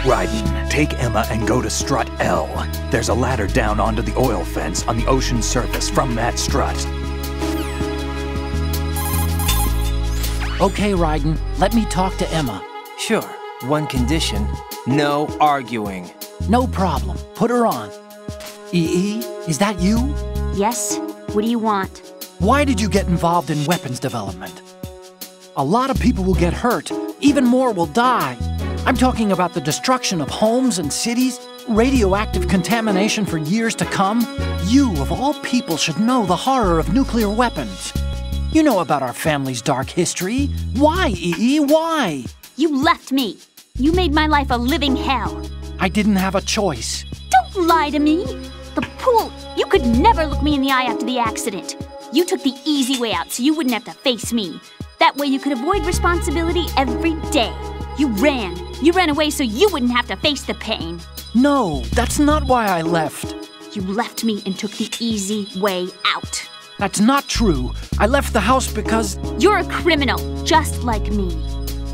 Raiden, take Emma and go to strut L. There's a ladder down onto the oil fence on the ocean surface from that strut. Okay, Raiden, let me talk to Emma. Sure, one condition. No arguing. No problem. Put her on. EE, is that you? Yes? What do you want? Why did you get involved in weapons development? A lot of people will get hurt. Even more will die. I'm talking about the destruction of homes and cities, radioactive contamination for years to come. You, of all people, should know the horror of nuclear weapons. You know about our family's dark history. Why, EE? Why? You left me. You made my life a living hell. I didn't have a choice. Don't lie to me. The pool, you could never look me in the eye after the accident. You took the easy way out so you wouldn't have to face me. That way you could avoid responsibility every day. You ran. You ran away so you wouldn't have to face the pain. No, that's not why I left. You left me and took the easy way out. That's not true. I left the house because... You're a criminal, just like me.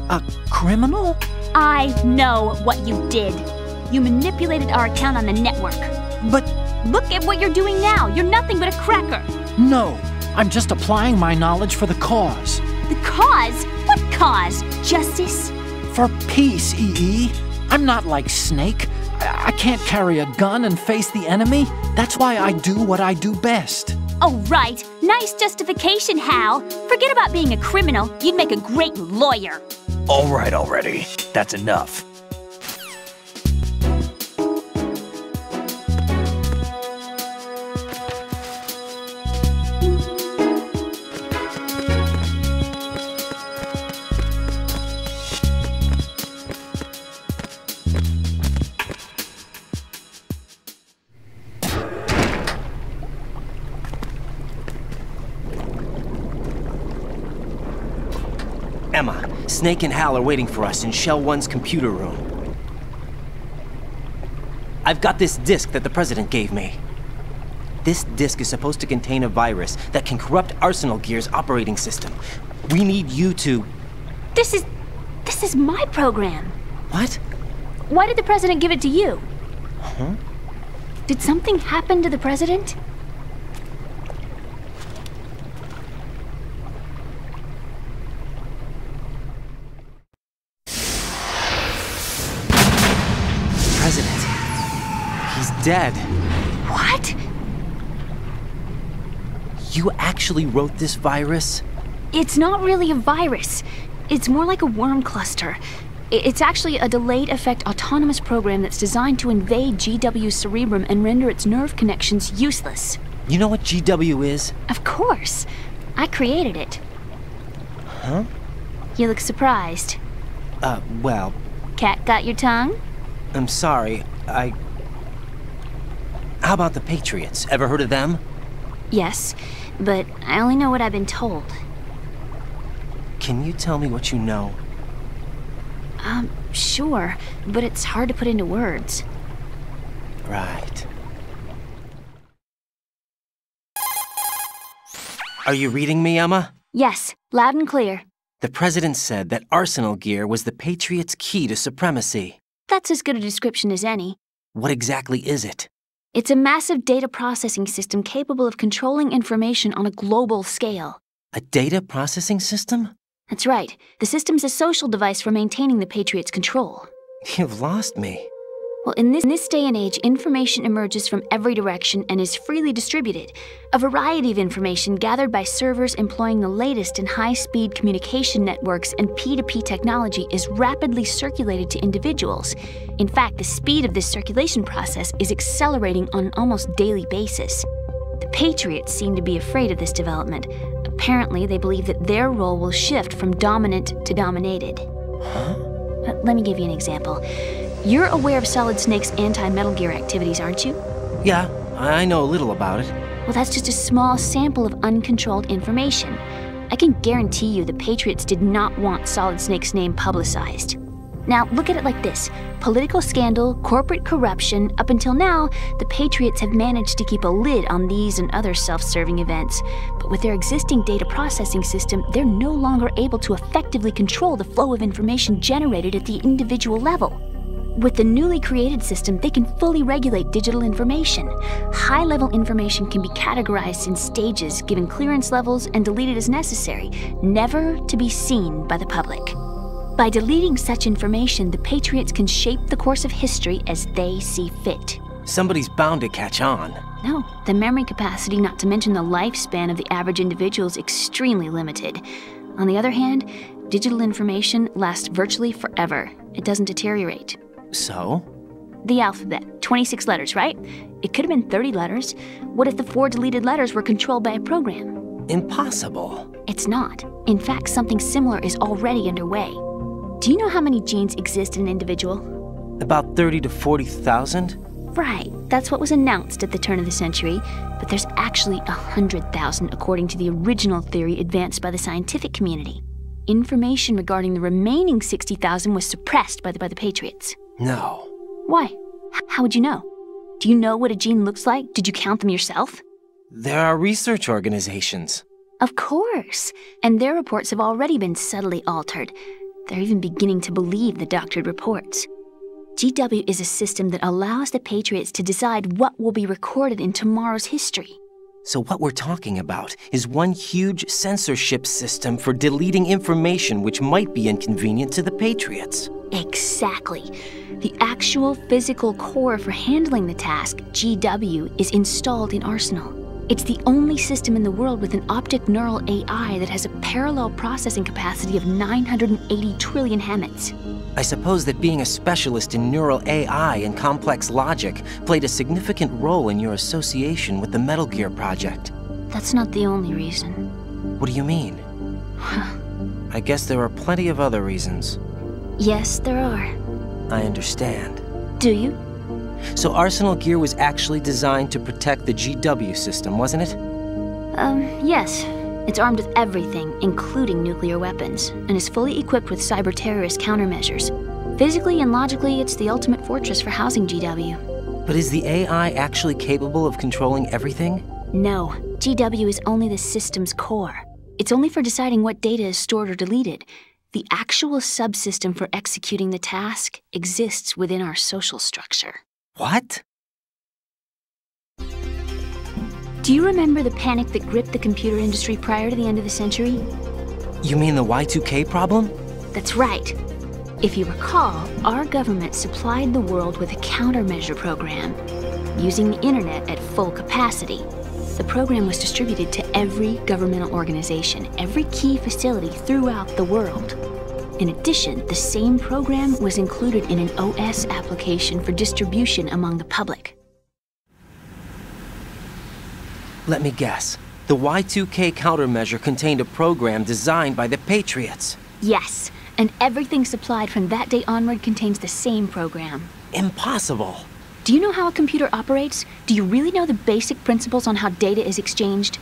A criminal? I know what you did. You manipulated our account on the network. But... Look at what you're doing now. You're nothing but a cracker. No, I'm just applying my knowledge for the cause. The cause? What cause? Justice? For peace, EE. I'm not like Snake. I can't carry a gun and face the enemy. That's why I do what I do best. Oh, right. Nice justification, Hal. Forget about being a criminal. You'd make a great lawyer. All right already. That's enough. Emma, Snake and Hal are waiting for us in Shell 1's computer room. I've got this disk that the President gave me. This disk is supposed to contain a virus that can corrupt Arsenal Gear's operating system. We need you to... This is my program. What? Why did the President give it to you? Huh? Did something happen to the President? President. He's dead. What? You actually wrote this virus? It's not really a virus. It's more like a worm cluster. It's actually a delayed effect autonomous program that's designed to invade GW's cerebrum and render its nerve connections useless. You know what GW is? Of course. I created it. Huh? You look surprised. Well... Cat got your tongue? I'm sorry, How about the Patriots? Ever heard of them? Yes, but I only know what I've been told. Can you tell me what you know? Sure, but it's hard to put into words. Right. Are you reading me, Emma? Yes, loud and clear. The President said that Arsenal Gear was the Patriots' key to supremacy. That's as good a description as any. What exactly is it? It's a massive data processing system capable of controlling information on a global scale. A data processing system? That's right. The system's a social device for maintaining the Patriots' control. You've lost me. Well, in this day and age, information emerges from every direction and is freely distributed. A variety of information gathered by servers employing the latest in high-speed communication networks and P2P technology is rapidly circulated to individuals. In fact, the speed of this circulation process is accelerating on an almost daily basis. The Patriots seem to be afraid of this development. Apparently, they believe that their role will shift from dominant to dominated. Huh? Let me give you an example. You're aware of Solid Snake's anti-Metal Gear activities, aren't you? Yeah, I know a little about it. Well, that's just a small sample of uncontrolled information. I can guarantee you the Patriots did not want Solid Snake's name publicized. Now, look at it like this. Political scandal, corporate corruption, up until now, the Patriots have managed to keep a lid on these and other self-serving events. But with their existing data processing system, they're no longer able to effectively control the flow of information generated at the individual level. With the newly created system, they can fully regulate digital information. High-level information can be categorized in stages, given clearance levels, and deleted as necessary, never to be seen by the public. By deleting such information, the Patriots can shape the course of history as they see fit. Somebody's bound to catch on. No, the memory capacity, not to mention the lifespan of the average individual, is extremely limited. On the other hand, digital information lasts virtually forever. It doesn't deteriorate. So? The alphabet, 26 letters, right? It could have been 30 letters. What if the 4 deleted letters were controlled by a program? Impossible. It's not. In fact, something similar is already underway. Do you know how many genes exist in an individual? About 30 to 40,000? Right, that's what was announced at the turn of the century, but there's actually 100,000 according to the original theory advanced by the scientific community. Information regarding the remaining 60,000 was suppressed by the Patriots. No. Why? How would you know? Do you know what a gene looks like? Did you count them yourself? There are research organizations. Of course, and their reports have already been subtly altered. They're even beginning to believe the doctored reports. GW is a system that allows the Patriots to decide what will be recorded in tomorrow's history. So what we're talking about is one huge censorship system for deleting information which might be inconvenient to the Patriots. Exactly. The actual physical core for handling the task, GW, is installed in Arsenal. It's the only system in the world with an optic neural AI that has a parallel processing capacity of 980 trillion Hammets. I suppose that being a specialist in neural AI and complex logic played a significant role in your association with the Metal Gear project. That's not the only reason. What do you mean? I guess there are plenty of other reasons. Yes, there are. I understand. Do you? So Arsenal Gear was actually designed to protect the GW system, wasn't it? Yes. It's armed with everything, including nuclear weapons, and is fully equipped with cyber-terrorist countermeasures. Physically and logically, it's the ultimate fortress for housing GW. But is the AI actually capable of controlling everything? No. GW is only the system's core. It's only for deciding what data is stored or deleted. The actual subsystem for executing the task exists within our social structure. What? Do you remember the panic that gripped the computer industry prior to the end of the century? You mean the Y2K problem? That's right. If you recall, our government supplied the world with a countermeasure program, using the internet at full capacity. The program was distributed to every governmental organization, every key facility throughout the world. In addition, the same program was included in an OS application for distribution among the public. Let me guess. The Y2K countermeasure contained a program designed by the Patriots. Yes, and everything supplied from that day onward contains the same program. Impossible. Do you know how a computer operates? Do you really know the basic principles on how data is exchanged?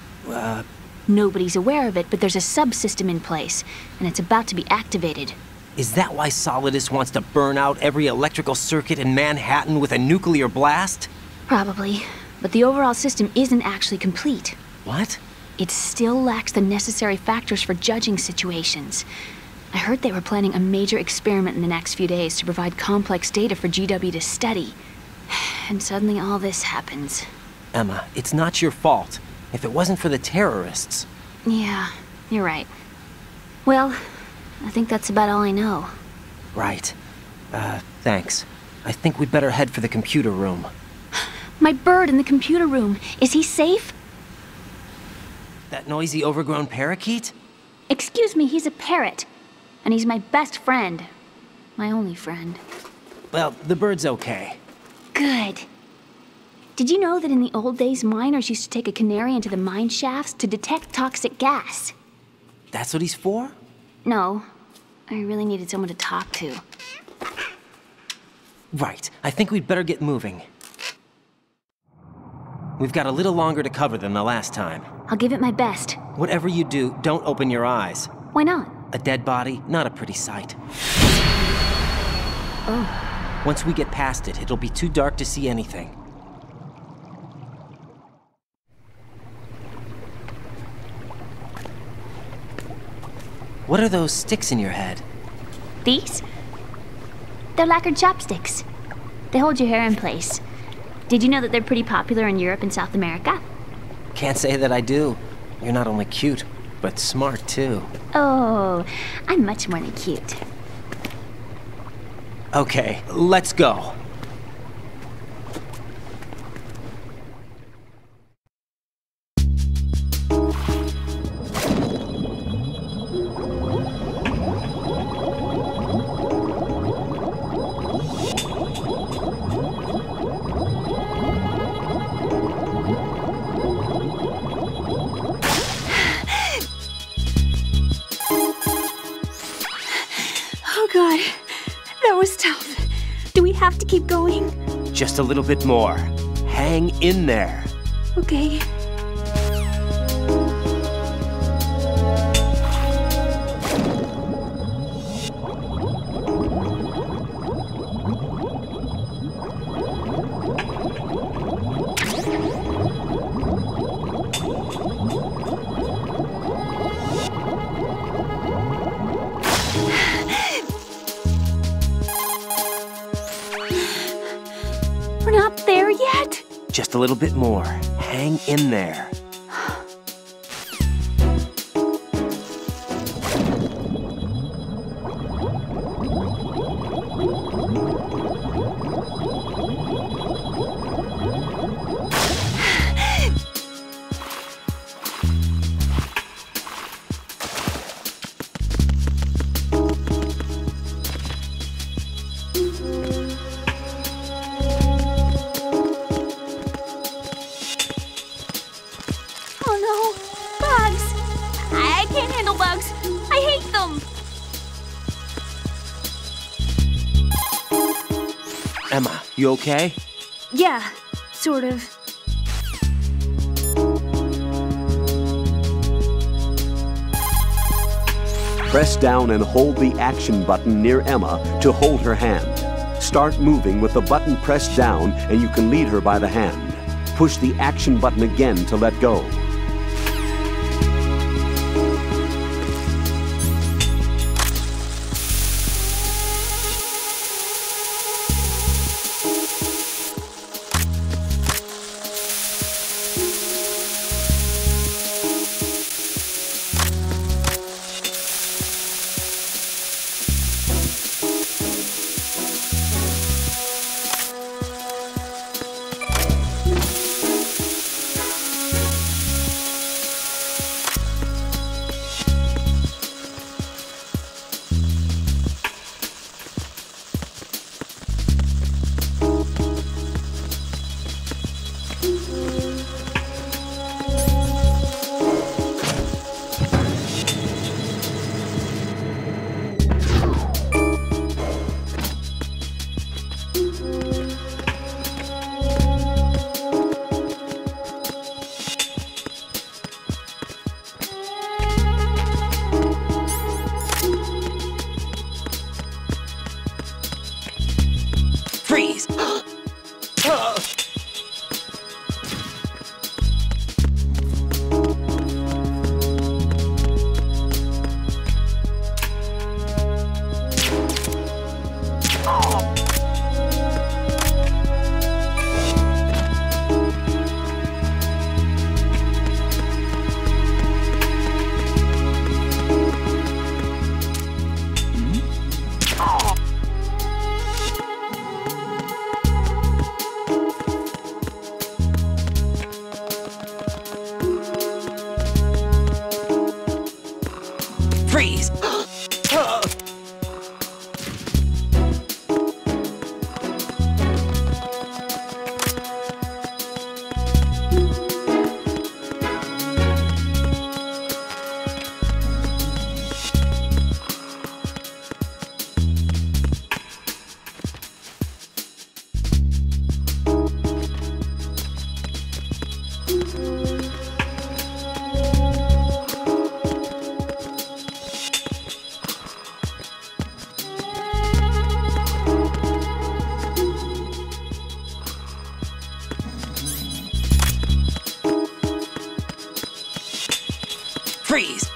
Nobody's aware of it, but there's a subsystem in place, and it's about to be activated. Is that why Solidus wants to burn out every electrical circuit in Manhattan with a nuclear blast? Probably, but the overall system isn't actually complete. What? It still lacks the necessary factors for judging situations. I heard they were planning a major experiment in the next few days to provide complex data for GW to study. And suddenly all this happens. Emma, it's not your fault. If it wasn't for the terrorists... Yeah, you're right. Well, I think that's about all I know. Right. Thanks. I think we'd better head for the computer room. My bird in the computer room. Is he safe? That noisy, overgrown parakeet? Excuse me, he's a parrot. And he's my best friend. My only friend. Well, the bird's okay. Good. Did you know that in the old days, miners used to take a canary into the mine shafts to detect toxic gas? That's what he's for? No. I really needed someone to talk to. Right. I think we'd better get moving. We've got a little longer to cover than the last time. I'll give it my best. Whatever you do, don't open your eyes. Why not? A dead body, not a pretty sight. Oh. Once we get past it, it'll be too dark to see anything. What are those sticks in your head? These? They're lacquered chopsticks. They hold your hair in place. Did you know that they're pretty popular in Europe and South America? Can't say that I do. You're not only cute, but smart too. Oh, I'm much more than cute. Okay, let's go. Oh God, that was tough. Do we have to keep going? Just a little bit more. Hang in there. Okay. We're not there yet? Just a little bit more. Hang in there. Oh no, bugs! I can't handle bugs. I hate them. Emma, you okay? Yeah, sort of. Press down and hold the action button near Emma to hold her hand. Start moving with the button pressed down and you can lead her by the hand. Push the action button again to let go. Freeze! Freeze! Freeze!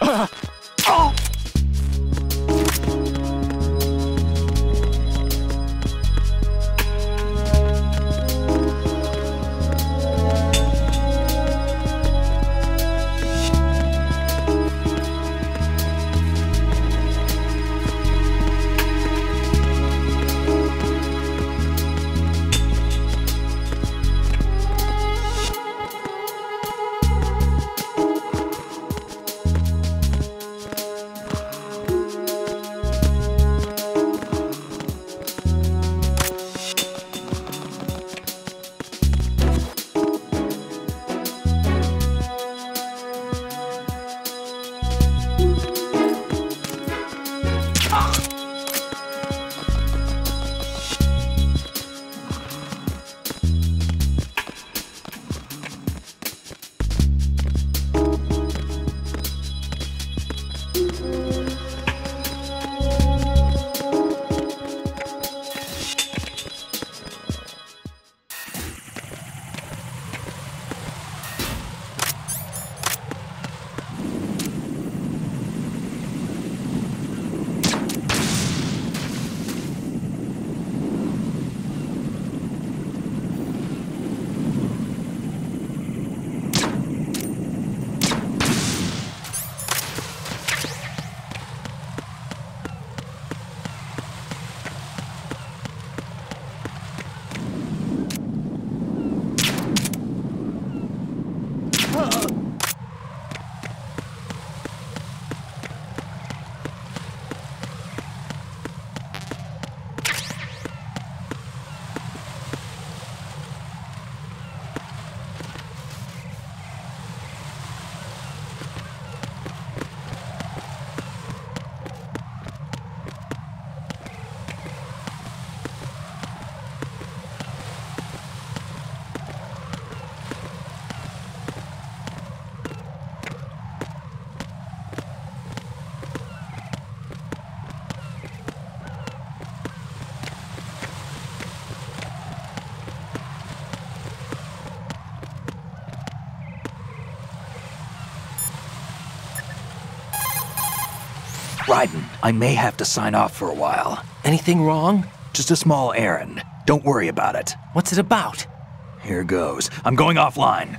Raiden, I may have to sign off for a while. Anything wrong? Just a small errand. Don't worry about it. What's it about? Here goes. I'm going offline.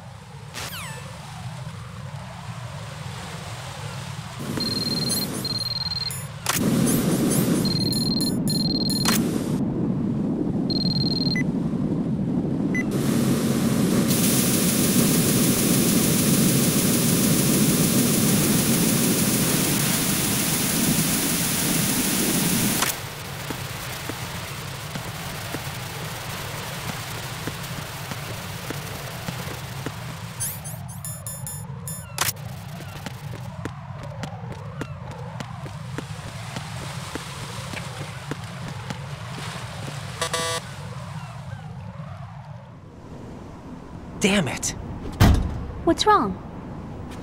Damn it. What's wrong?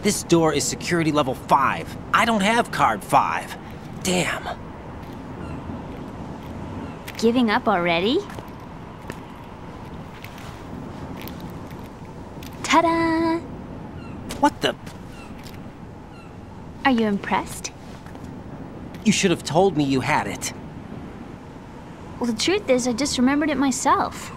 This door is security level 5. I don't have card 5. Damn. Giving up already? Ta-da! What the? Are you impressed? You should have told me you had it. Well, the truth is, I just remembered it myself.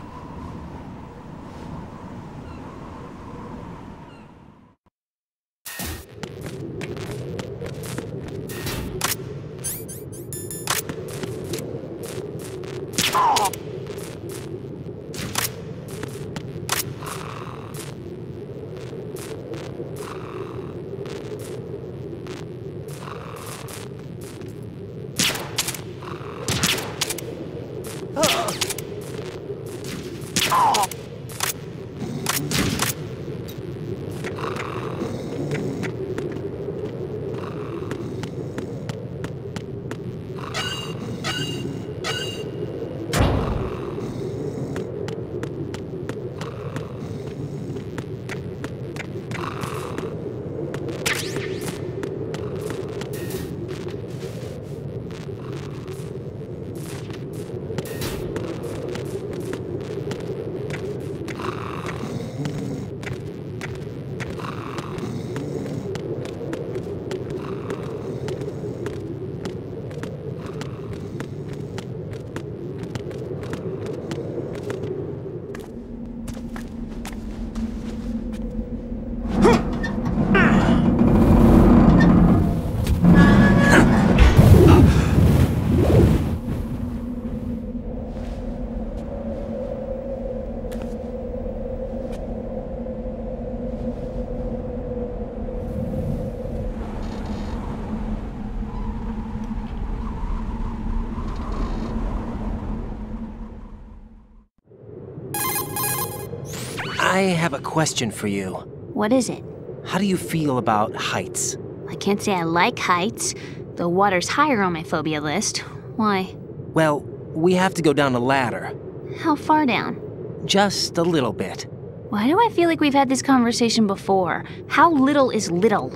I have a question for you. What is it? How do you feel about heights? I can't say I like heights, though water's higher on my phobia list. Why? Well, we have to go down a ladder. How far down? Just a little bit. Why do I feel like we've had this conversation before? How little is little?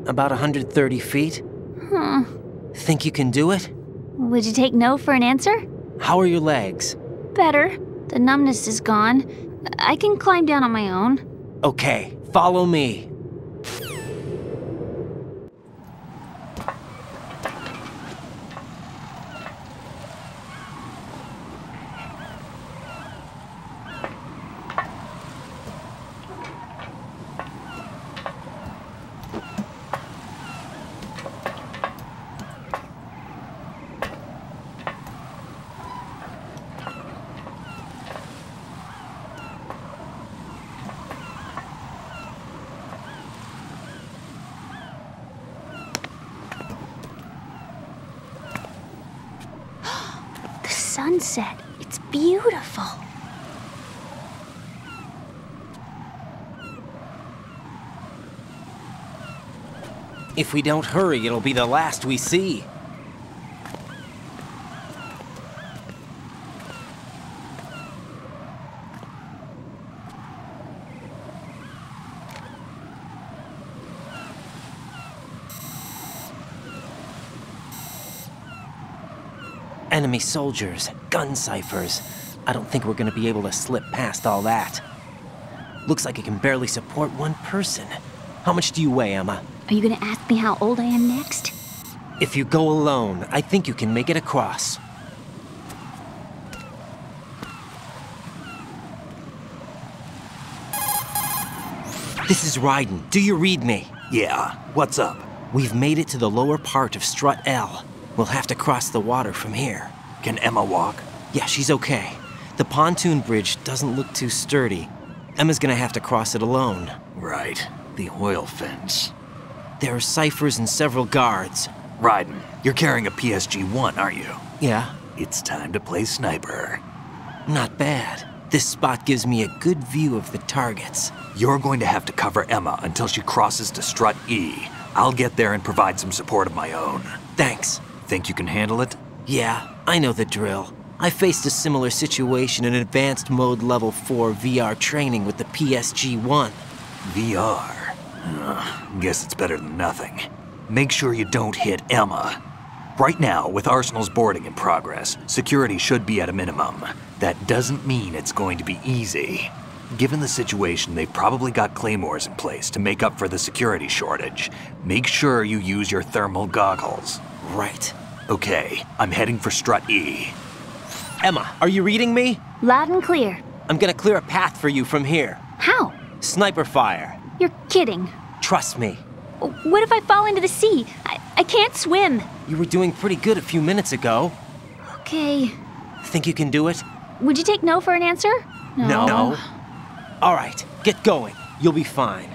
About 130 feet. Huh. Think you can do it? Would you take no for an answer? How are your legs? Better. The numbness is gone. I can climb down on my own. Okay, follow me. Sunset. It's beautiful. If we don't hurry, it'll be the last we see. Enemy soldiers, gun ciphers. I don't think we're gonna be able to slip past all that. Looks like it can barely support one person. How much do you weigh, Emma? Are you gonna ask me how old I am next? If you go alone, I think you can make it across. This is Raiden. Do you read me? Yeah, what's up? We've made it to the lower part of Strut L. We'll have to cross the water from here. Can Emma walk? Yeah, she's okay. The pontoon bridge doesn't look too sturdy. Emma's gonna have to cross it alone. Right, the oil fence. There are ciphers and several guards. Raiden, you're carrying a PSG-1, aren't you? Yeah, It's time to play sniper. not bad. This spot gives me a good view of the targets. You're going to have to cover Emma until she crosses to Strut E. I'll get there and provide some support of my own. Thanks. Think you can handle it? Yeah, I know the drill. I faced a similar situation in Advanced Mode Level 4 VR training with the PSG-1. VR? Guess it's better than nothing. Make sure you don't hit Emma. Right now, with Arsenal's boarding in progress, security should be at a minimum. That doesn't mean it's going to be easy. Given the situation, they've probably got claymores in place to make up for the security shortage. Make sure you use your thermal goggles. Right. Okay, I'm heading for Strut E. Emma, are you reading me? Loud and clear. I'm gonna clear a path for you from here. How? Sniper fire. You're kidding. Trust me. What if I fall into the sea? I can't swim. You were doing pretty good a few minutes ago. Okay. Think you can do it? Would you take no for an answer? No. All right, get going. You'll be fine.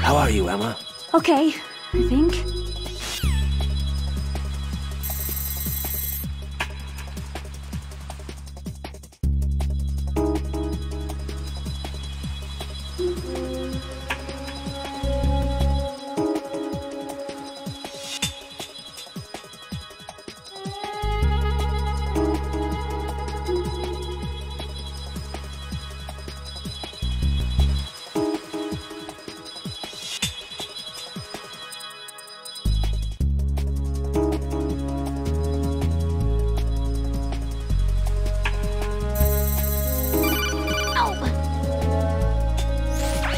How are you, Emma? Okay, I think.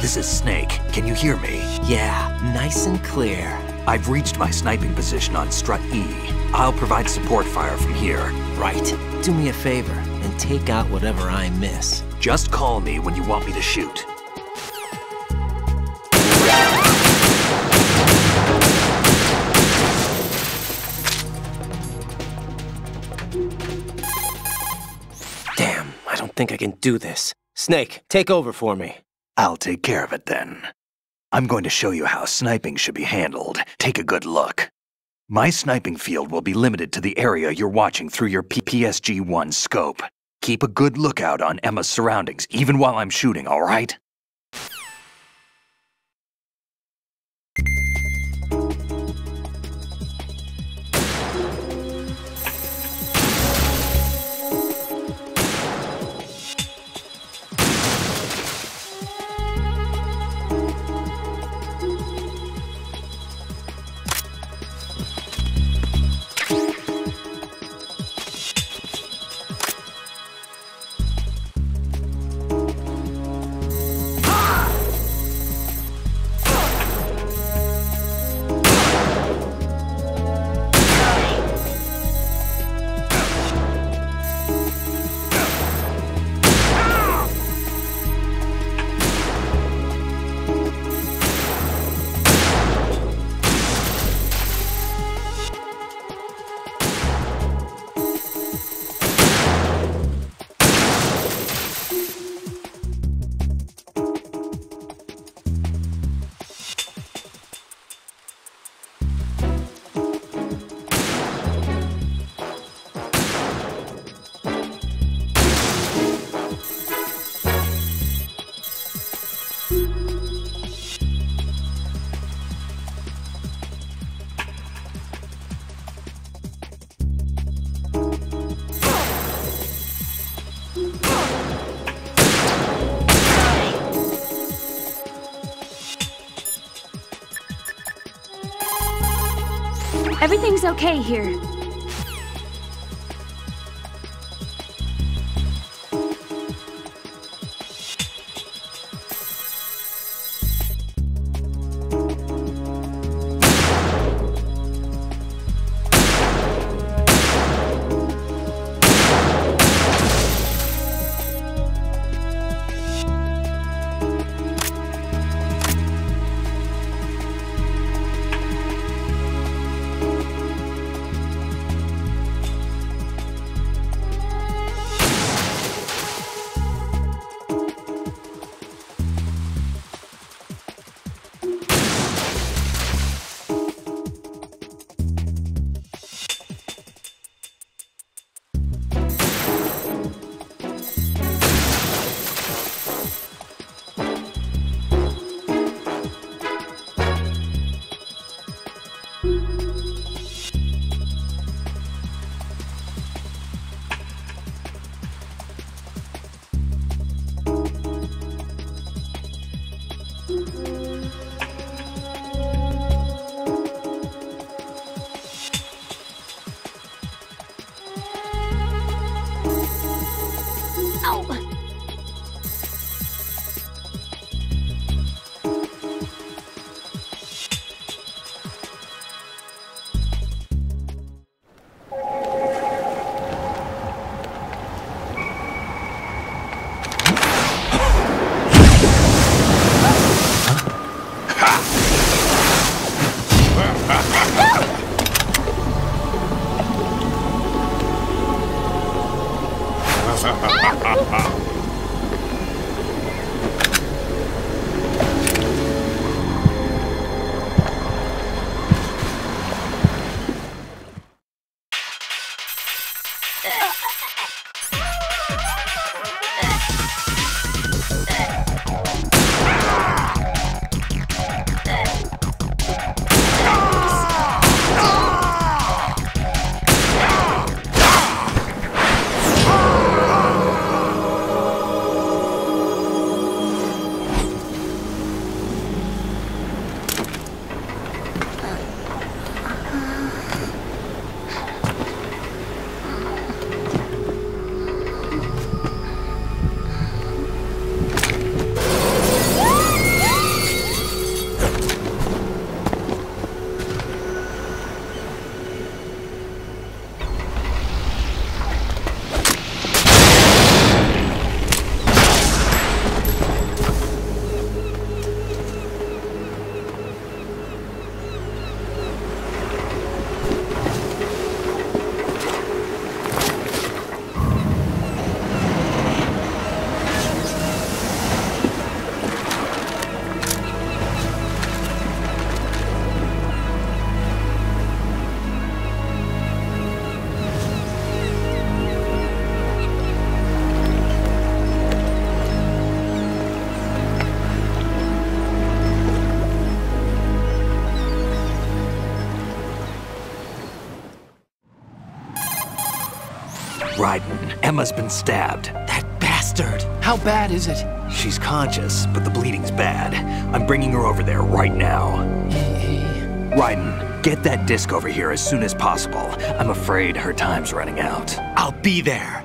This is Snake. Can you hear me? Yeah, nice and clear. I've reached my sniping position on Strut E. I'll provide support fire from here. Right. Do me a favor and take out whatever I miss. Just call me when you want me to shoot. Damn, I don't think I can do this. Snake, take over for me. I'll take care of it then. I'm going to show you how sniping should be handled. Take a good look. My sniping field will be limited to the area you're watching through your PSG-1 scope. Keep a good lookout on Emma's surroundings, even while I'm shooting, all right? Everything's okay here. Raiden, Emma's been stabbed. That bastard! How bad is it? She's conscious, but the bleeding's bad. I'm bringing her over there right now. Raiden, get that disc over here as soon as possible. I'm afraid her time's running out. I'll be there.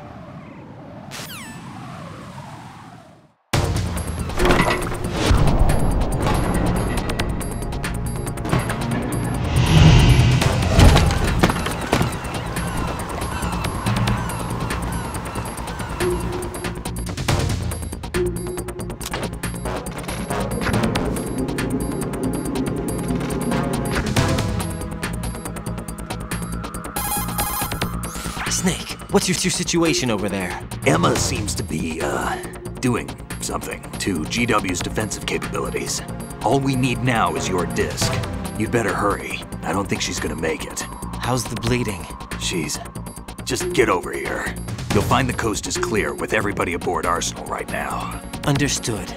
Snake, what's your situation over there? Emma seems to be, doing something to GW's defensive capabilities. All we need now is your disc. You'd better hurry. I don't think she's gonna make it. How's the bleeding? Just get over here. You'll find the coast is clear with everybody aboard Arsenal right now. Understood.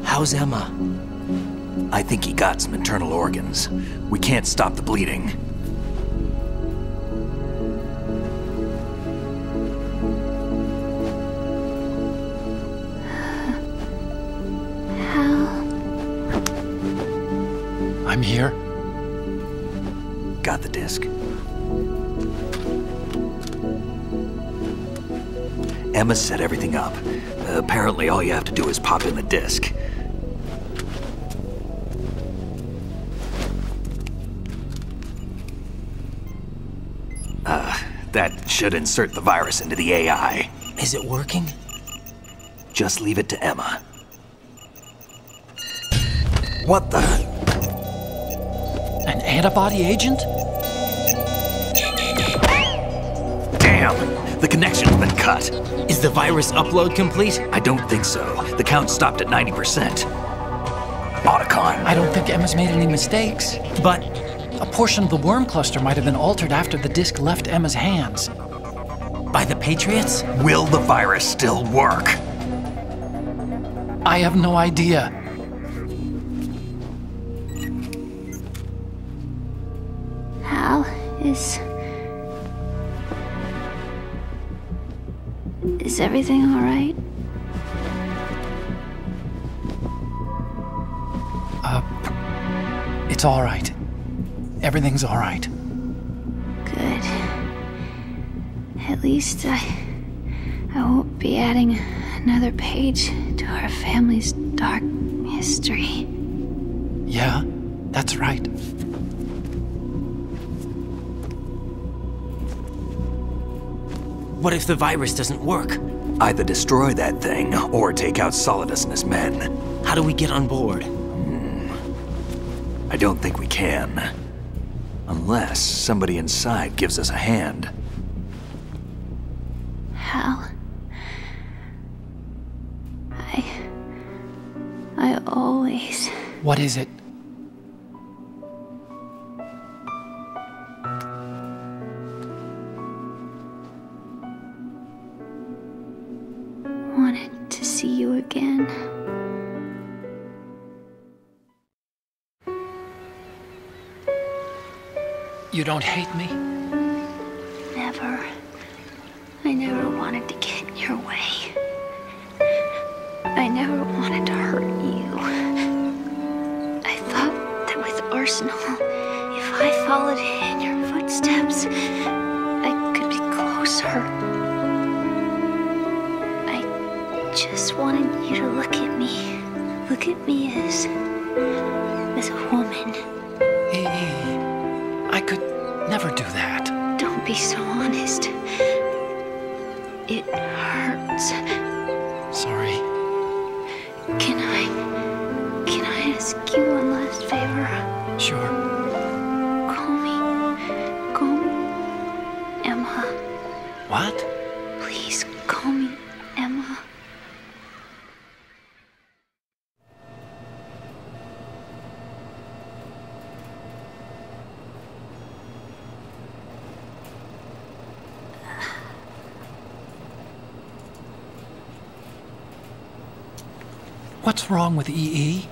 How's Emma? I think he got some internal organs. We can't stop the bleeding. I'm here. Got the disc. Emma set everything up. Apparently all you have to do is pop in the disc. That should insert the virus into the AI. Is it working? Just leave it to Emma. What the? An antibody agent? Damn! The connection's been cut. Is the virus upload complete? I don't think so. The count stopped at 90%. Otacon. I don't think Emma's made any mistakes. But A portion of the worm cluster might have been altered after the disc left Emma's hands. by the Patriots? Will the virus still work? I have no idea. Hal, is everything all right? It's all right. Everything's all right. Good. At least I won't be adding another page to our family's dark history. Yeah, that's right. What if the virus doesn't work? Either destroy that thing, or take out Solidus and his men. How do we get on board? I don't think we can. Unless somebody inside gives us a hand. Hal. I always... What is it? wanted to see you again. You don't hate me? Never. I never wanted to get in your way. I never wanted to hurt you. I thought that with Arsenal, if I followed in your footsteps, I could be closer. I just wanted you to look at me. Look at me as a woman. I could never do that. Don't be so honest. It hurts. Sorry. Can I ask you one last favor? Sure. Call me Emma. What? Please call me Emma. What's wrong with EE?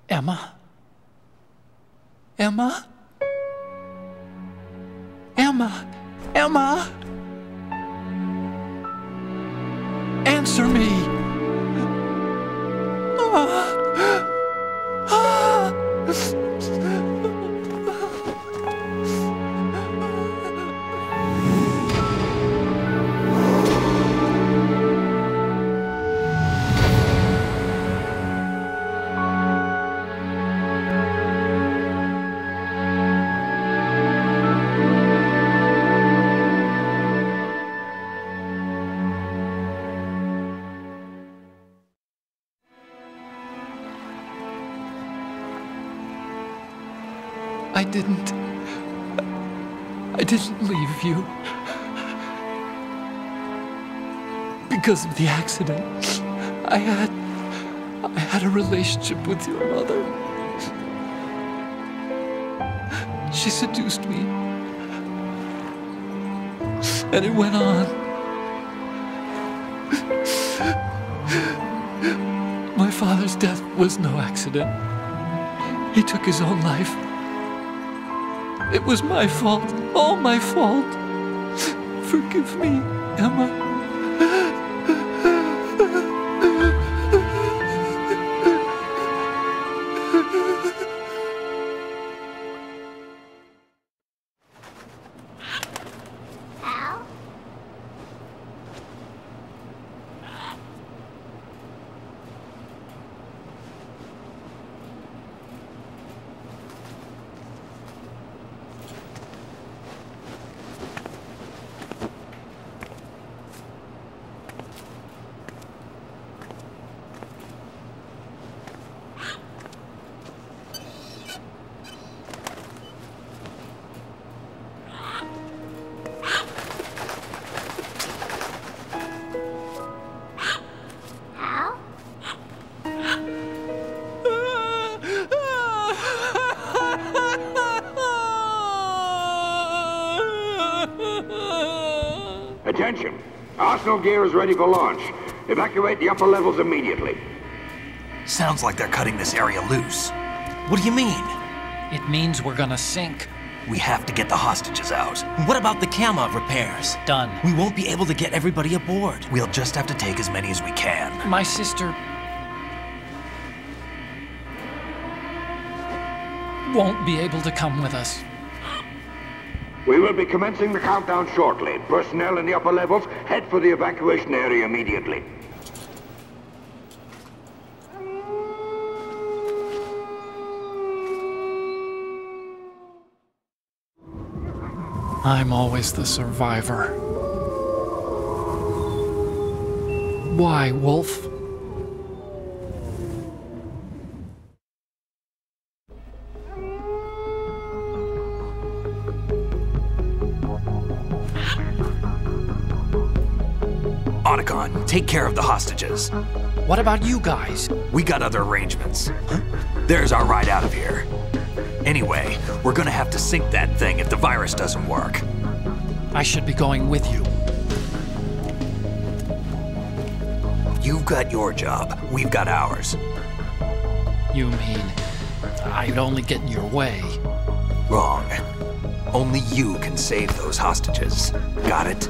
Emma? Emma? Emma? Emma? Answer me! I didn't leave you. Because of the accident, I had a relationship with your mother. She seduced me. And it went on. My father's death was no accident. He took his own life. It was my fault, all my fault. Forgive me, Emma. Attention! Arsenal gear is ready for launch. Evacuate the upper levels immediately. Sounds like they're cutting this area loose. What do you mean? It means we're gonna sink. We have to get the hostages out. What about the cama repairs? Done. We won't be able to get everybody aboard. We'll just have to take as many as we can. My sister won't be able to come with us. We will be commencing the countdown shortly. Personnel in the upper levels, head for the evacuation area immediately. I'm always the survivor. Why, Wolf? Otacon, take care of the hostages. What about you guys? We got other arrangements. There's our ride out of here. Anyway, we're gonna have to sink that thing if the virus doesn't work. I should be going with you. You've got your job, we've got ours. You mean I'd only get in your way? Wrong. Only you can save those hostages. Got it?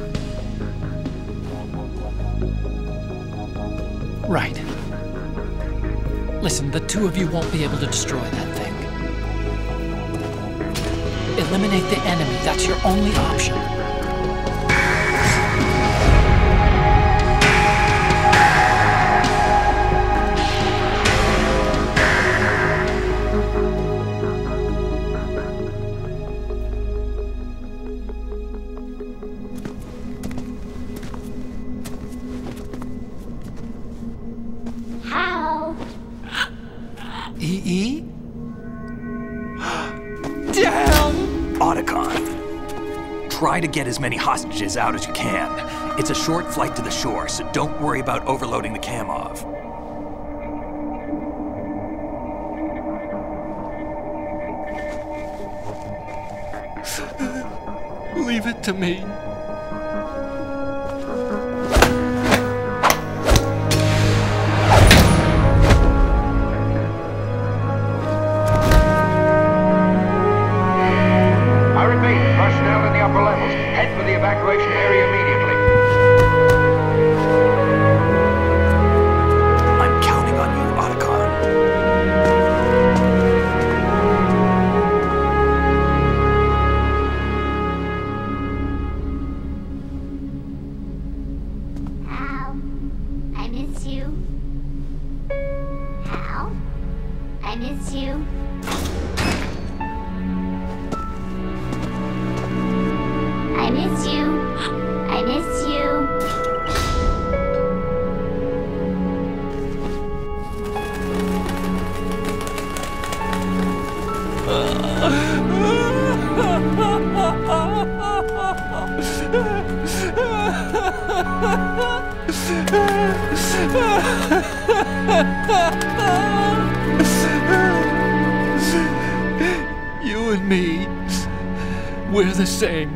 Right. Listen, the two of you won't be able to destroy that thing. Eliminate the enemy. That's your only option. EE? Damn! Otacon, try to get as many hostages out as you can. It's a short flight to the shore, so don't worry about overloading the Kamov. Leave it to me. Evacuation area immediately. I'm counting on you, Otacon. Hal, I miss you. Hal, I miss you. I miss you. I miss you. You and me, we're the same.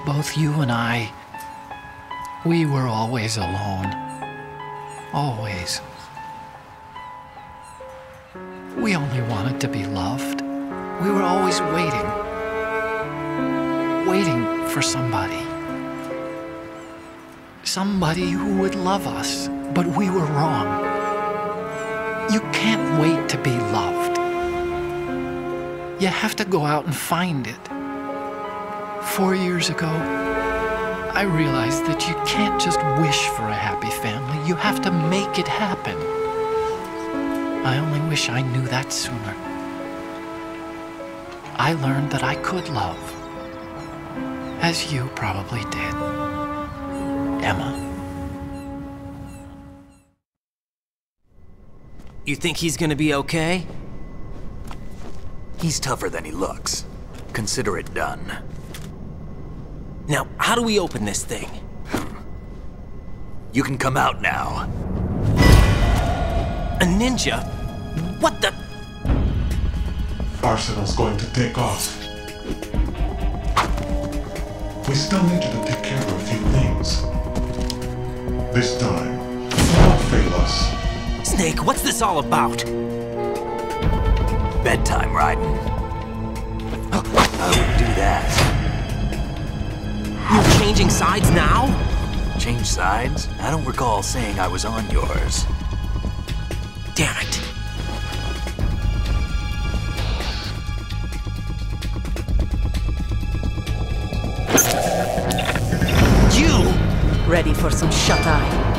Both you and I, we were always alone. Always. We only wanted to be loved. We were always waiting. Waiting for somebody. Somebody who would love us, but we were wrong. You can't wait to be loved. You have to go out and find it. 4 years ago, I realized that you can't just wish for a happy family. You have to make it happen. I only wish I knew that sooner. I learned that I could love, as you probably did, Emma. You think he's gonna be okay? He's tougher than he looks. Consider it done. Now, how do we open this thing? You can come out now. A ninja? What the? Arsenal's going to take off. We still need you to take care of a few things. This time, don't fail us. Snake, what's this all about? Bedtime, Raiden. I wouldn't do that. You're changing sides now? Change sides? I don't recall saying I was on yours. Damn it. ready for some shut-eye.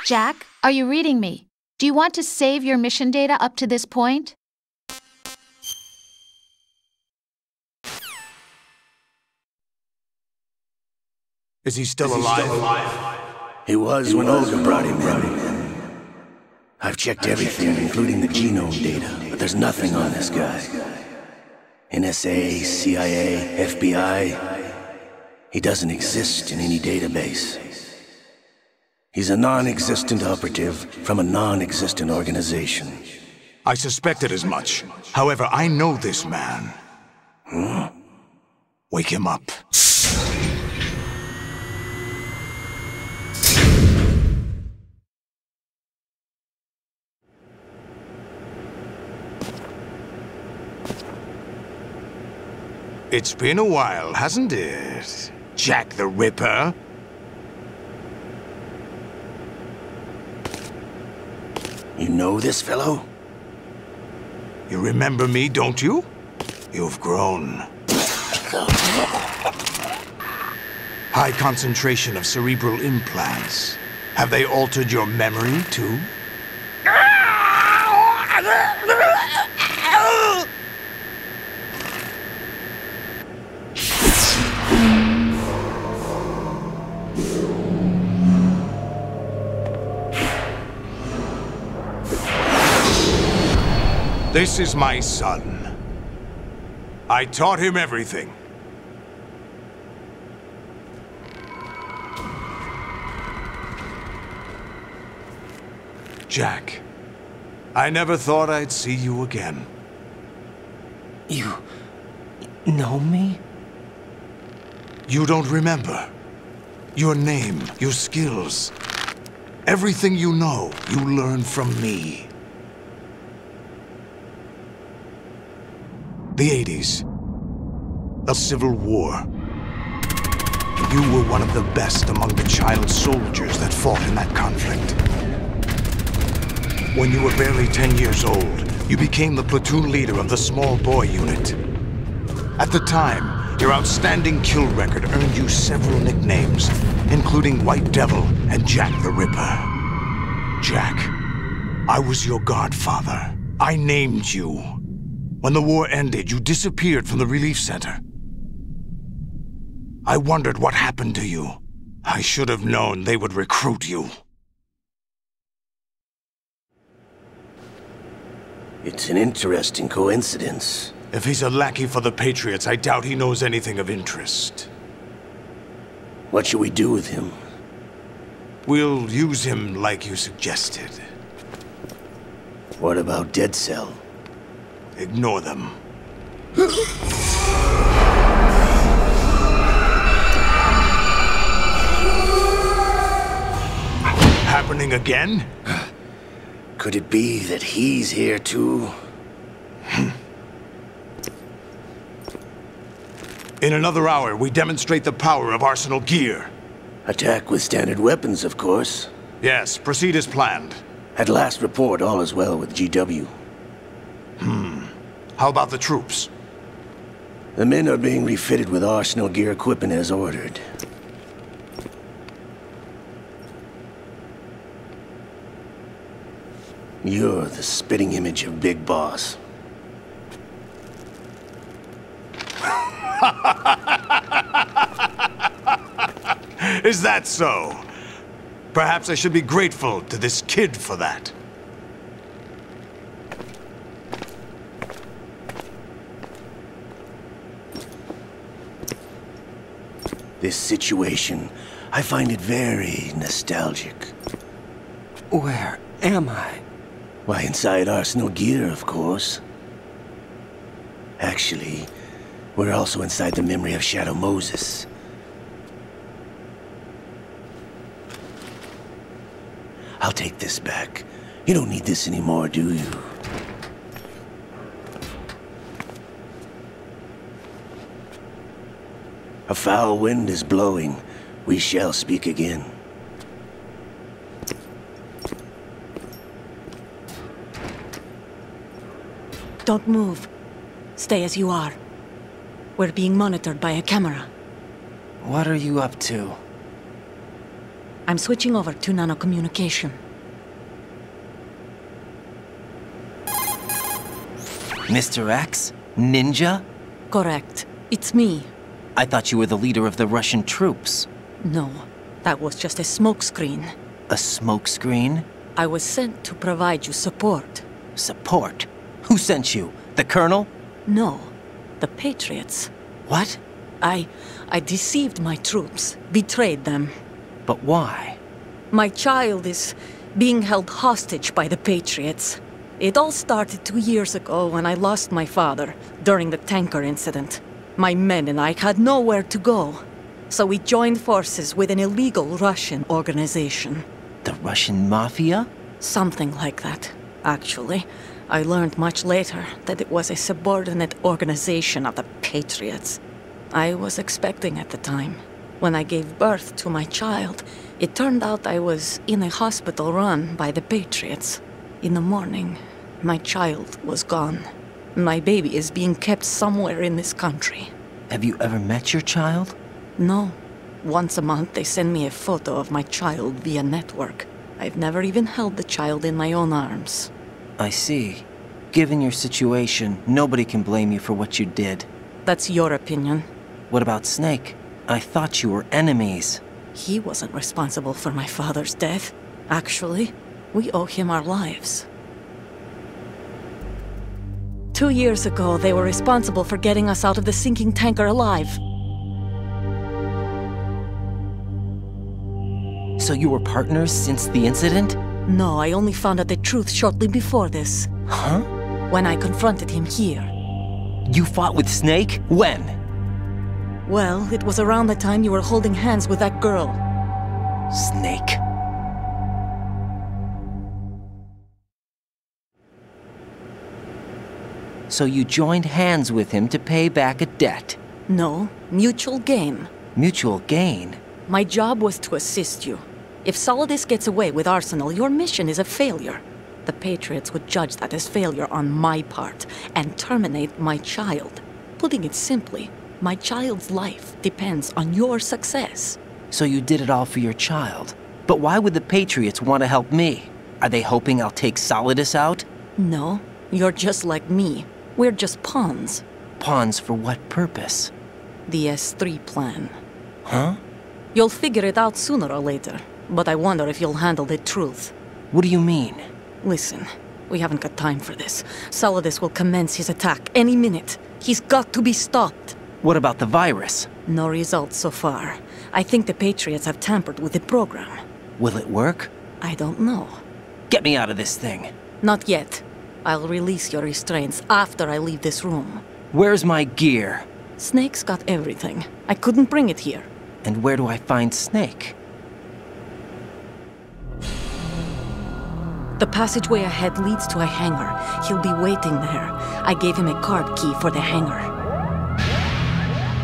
Jack, are you reading me? Do you want to save your mission data up to this point? Is he still alive? He was when Olga brought him in. I've checked everything, including the genome data, but there's nothing on this guy. NSA, CIA, FBI. He doesn't exist in any database. He's a non-existent operative from a non-existent organization. I suspected as much. However, I know this man. Wake him up. It's been a while, hasn't it? Jack the Ripper? You know this fellow? You remember me, don't you? You've grown. High concentration of cerebral implants. Have they altered your memory, too? This is my son. I taught him everything. Jack, I never thought I'd see you again. You know me? You don't remember. Your name, your skills. Everything you know, you learned from me. The 80s. A civil war. You were one of the best among the child soldiers that fought in that conflict. When you were barely 10 years old, you became the platoon leader of the small boy unit. At the time, your outstanding kill record earned you several nicknames, including White Devil and Jack the Ripper. Jack, I was your godfather. I named you. When the war ended, you disappeared from the relief center. I wondered what happened to you. I should have known they would recruit you. It's an interesting coincidence. If he's a lackey for the Patriots, I doubt he knows anything of interest. What should we do with him? We'll use him like you suggested. What about Dead Cell? Ignore them. Happening again? Could it be that he's here too? In another hour, we demonstrate the power of Arsenal gear. Attack with standard weapons, of course. Yes, proceed as planned. At last report, all is well with GW. How about the troops? The men are being refitted with Arsenal gear equipment as ordered. You're the spitting image of Big Boss. Is that so? Perhaps I should be grateful to this kid for that. This situation, I find it very nostalgic. Where am I? Why, inside Arsenal Gear, of course. Actually, we're also inside the memory of Shadow Moses. I'll take this back. You don't need this anymore, do you? A foul wind is blowing. We shall speak again. Don't move. Stay as you are. We're being monitored by a camera. What are you up to? I'm switching over to nanocommunication. Mr. X? Ninja? Correct. It's me. I thought you were the leader of the Russian troops. No, that was just a smokescreen. A smokescreen? I was sent to provide you support. Support? Who sent you? The Colonel? No, the Patriots. What? I deceived my troops, betrayed them. But why? My child is being held hostage by the Patriots. It all started 2 years ago when I lost my father during the tanker incident. My men and I had nowhere to go, so we joined forces with an illegal Russian organization. The Russian Mafia? Something like that, actually. I learned much later that it was a subordinate organization of the Patriots. I was expecting at the time. When I gave birth to my child, it turned out I was in a hospital run by the Patriots. In the morning, my child was gone. My baby is being kept somewhere in this country. Have you ever met your child? No. Once a month, they send me a photo of my child via network. I've never even held the child in my own arms. I see. Given your situation, nobody can blame you for what you did. That's your opinion. What about Snake? I thought you were enemies. He wasn't responsible for my father's death. Actually, we owe him our lives. 2 years ago, they were responsible for getting us out of the sinking tanker alive. So you were partners since the incident? No, I only found out the truth shortly before this. Huh? When I confronted him here. You fought with Snake? When? Well, it was around the time you were holding hands with that girl. Snake. So you joined hands with him to pay back a debt? No, mutual gain. Mutual gain? My job was to assist you. If Solidus gets away with Arsenal, your mission is a failure. The Patriots would judge that as failure on my part and terminate my child. Putting it simply, my child's life depends on your success. So you did it all for your child. But why would the Patriots want to help me? Are they hoping I'll take Solidus out? No, you're just like me. We're just pawns. Pawns for what purpose? The S3 plan. Huh? You'll figure it out sooner or later, but I wonder if you'll handle the truth. What do you mean? Listen, we haven't got time for this. Solidus will commence his attack any minute. He's got to be stopped. What about the virus? No results so far. I think the Patriots have tampered with the program. Will it work? I don't know. Get me out of this thing. Not yet. I'll release your restraints after I leave this room. Where's my gear? Snake's got everything. I couldn't bring it here. And where do I find Snake? The passageway ahead leads to a hangar. He'll be waiting there. I gave him a card key for the hangar.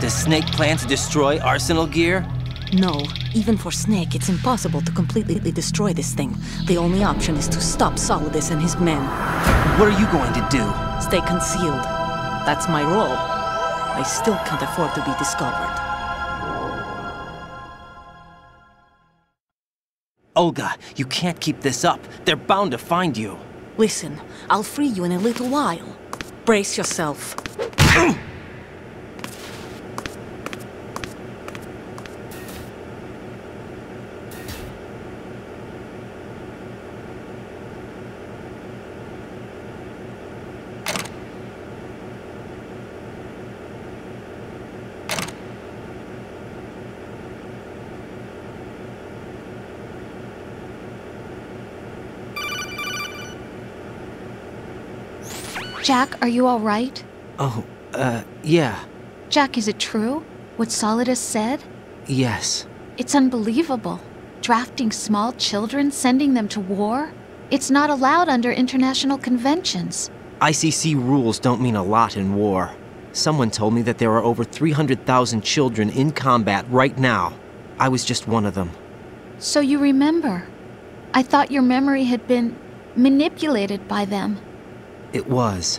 Does Snake plan to destroy Arsenal Gear? No. Even for Snake, it's impossible to completely destroy this thing. The only option is to stop Solidus and his men. What are you going to do? Stay concealed. That's my role. I still can't afford to be discovered. Olga, you can't keep this up. They're bound to find you. Listen, I'll free you in a little while. Brace yourself. Jack, are you all right? Oh, yeah. Jack, is it true? What Solidus said? Yes. It's unbelievable. Drafting small children, sending them to war? It's not allowed under international conventions. ICC rules don't mean a lot in war. Someone told me that there are over 300,000 children in combat right now. I was just one of them. So you remember. I thought your memory had been manipulated by them. It was,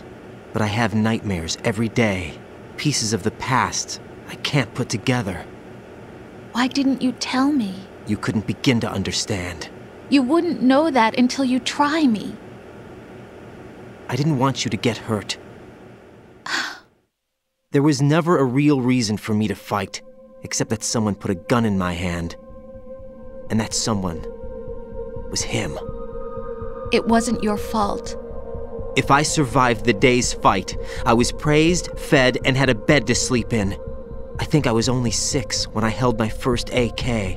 but I have nightmares every day. Pieces of the past I can't put together. Why didn't you tell me? You couldn't begin to understand. You wouldn't know that until you try me. I didn't want you to get hurt. There was never a real reason for me to fight, except that someone put a gun in my hand. And that someone was him. It wasn't your fault. If I survived the day's fight, I was praised, fed, and had a bed to sleep in. I think I was only 6 when I held my first AK.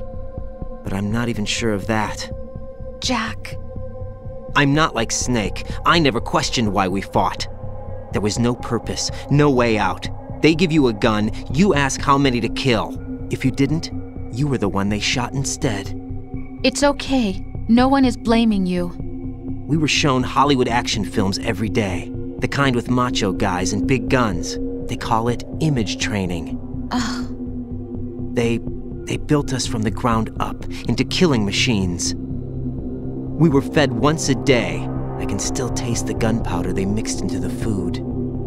But I'm not even sure of that. Jack. I'm not like Snake. I never questioned why we fought. There was no purpose, no way out. They give you a gun, you ask how many to kill. If you didn't, you were the one they shot instead. It's okay. No one is blaming you. We were shown Hollywood action films every day. The kind with macho guys and big guns. They call it image training. They built us from the ground up into killing machines. We were fed once a day. I can still taste the gunpowder they mixed into the food.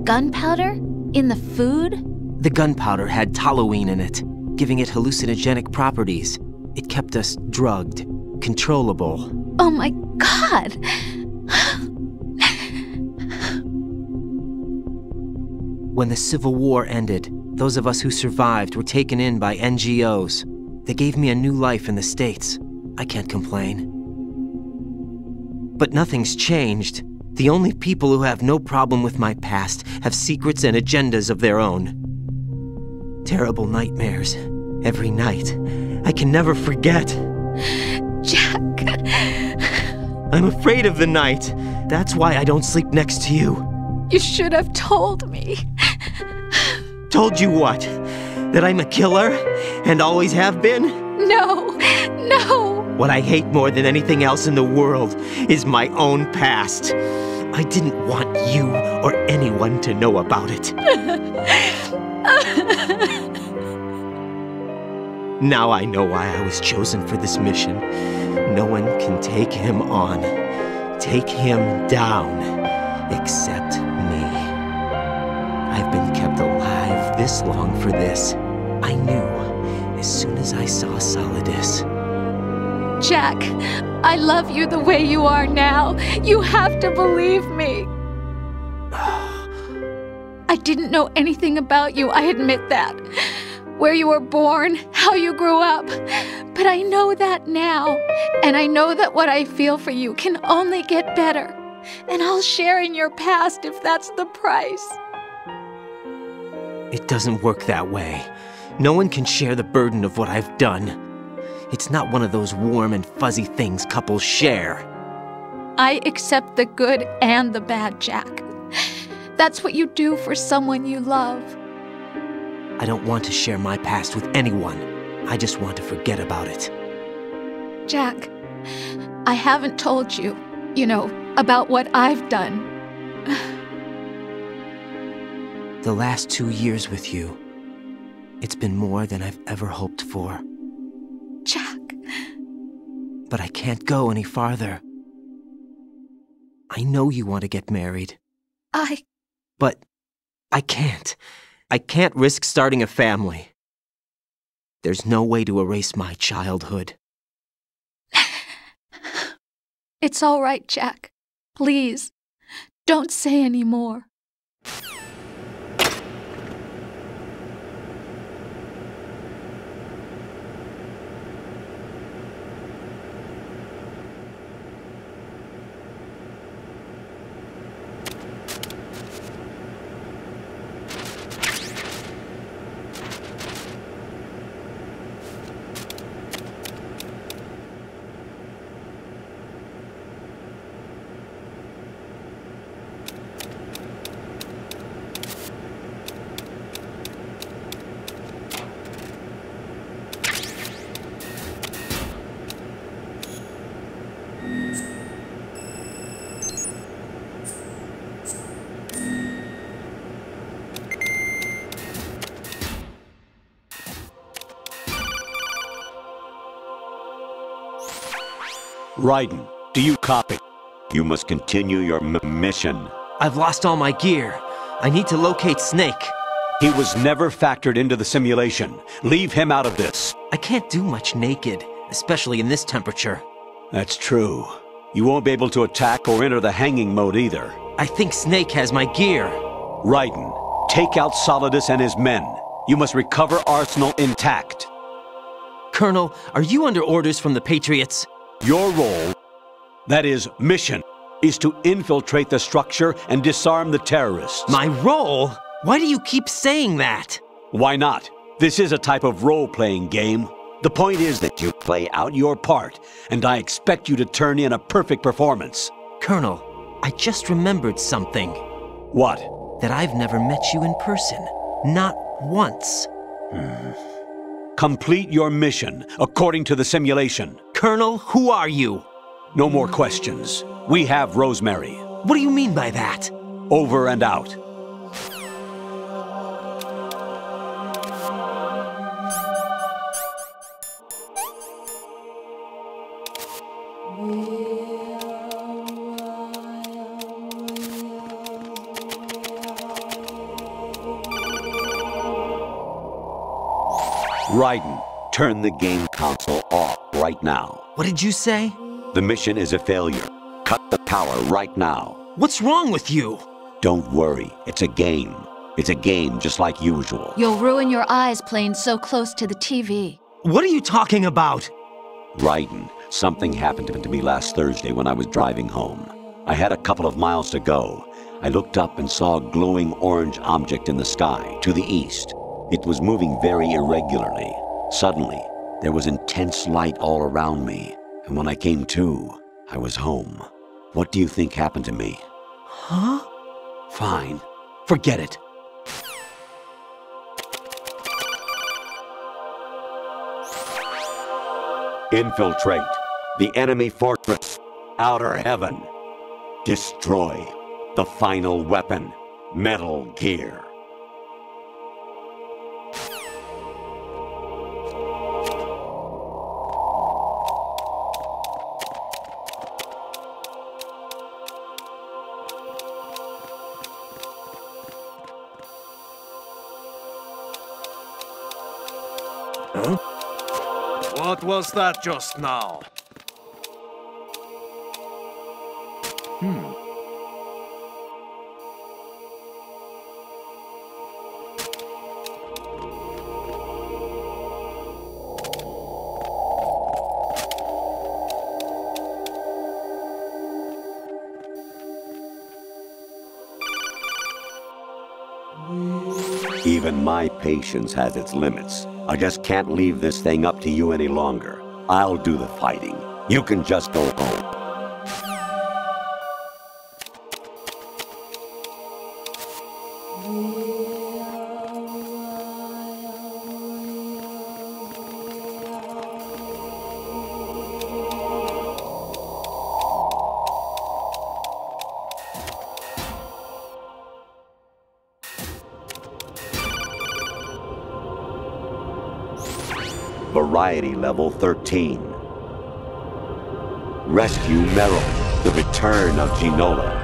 Gunpowder? In the food? The gunpowder had toluene in it, giving it hallucinogenic properties. It kept us drugged, controllable. Oh my God! When the Civil War ended, those of us who survived were taken in by NGOs. They gave me a new life in the States. I can't complain. But nothing's changed. The only people who have no problem with my past have secrets and agendas of their own. Terrible nightmares. Every night. I can never forget. Jack. I'm afraid of the night. That's why I don't sleep next to you. You should have told me. Told you what? That I'm a killer? And always have been? No, no. What I hate more than anything else in the world is my own past. I didn't want you or anyone to know about it. Now I know why I was chosen for this mission. No one can take him on, take him down, except me. I've been kept alive this long for this. I knew as soon as I saw Solidus. Jack, I love you the way you are now. You have to believe me. I didn't know anything about you, I admit that. Where you were born, how you grew up. But I know that now. And I know that what I feel for you can only get better. And I'll share in your past if that's the price. It doesn't work that way. No one can share the burden of what I've done. It's not one of those warm and fuzzy things couples share. I accept the good and the bad, Jack. That's what you do for someone you love. I don't want to share my past with anyone. I just want to forget about it. Jack, I haven't told you, about what I've done. The last 2 years with you, it's been more than I've ever hoped for. Jack. But I can't go any farther. I know you want to get married. But I can't. I can't risk starting a family. There's no way to erase my childhood. It's all right, Jack. Please, don't say any more. Raiden, do you copy? You must continue your mission. I've lost all my gear. I need to locate Snake. He was never factored into the simulation. Leave him out of this. I can't do much naked, especially in this temperature. That's true. You won't be able to attack or enter the hanging mode either. I think Snake has my gear. Raiden, take out Solidus and his men. You must recover Arsenal intact. Colonel, are you under orders from the Patriots? Your role, that is, mission, is to infiltrate the structure and disarm the terrorists. My role? Why do you keep saying that? Why not? This is a type of role-playing game. The point is that you play out your part, and I expect you to turn in a perfect performance. Colonel, I just remembered something. What? That I've never met you in person. Not once. Complete your mission, according to the simulation. Colonel, who are you? No more questions. We have Rosemary. What do you mean by that? Over and out. Raiden, turn the game console off right now. What did you say? The mission is a failure. Cut the power right now. What's wrong with you? Don't worry, it's a game. It's a game just like usual. You'll ruin your eyes playing so close to the TV. What are you talking about? Raiden, something happened to me last Thursday when I was driving home. I had a couple of miles to go. I looked up and saw a glowing orange object in the sky to the east. It was moving very irregularly. Suddenly, there was intense light all around me, and when I came to, I was home. What do you think happened to me? Huh? Fine. Forget it. Infiltrate the enemy fortress, Outer Heaven. Destroy the final weapon, Metal Gear. Huh? What was that just now? Even my patience has its limits. I just can't leave this thing up to you any longer. I'll do the fighting. You can just go home. Variety level 13. Rescue Meryl, the return of Ginola.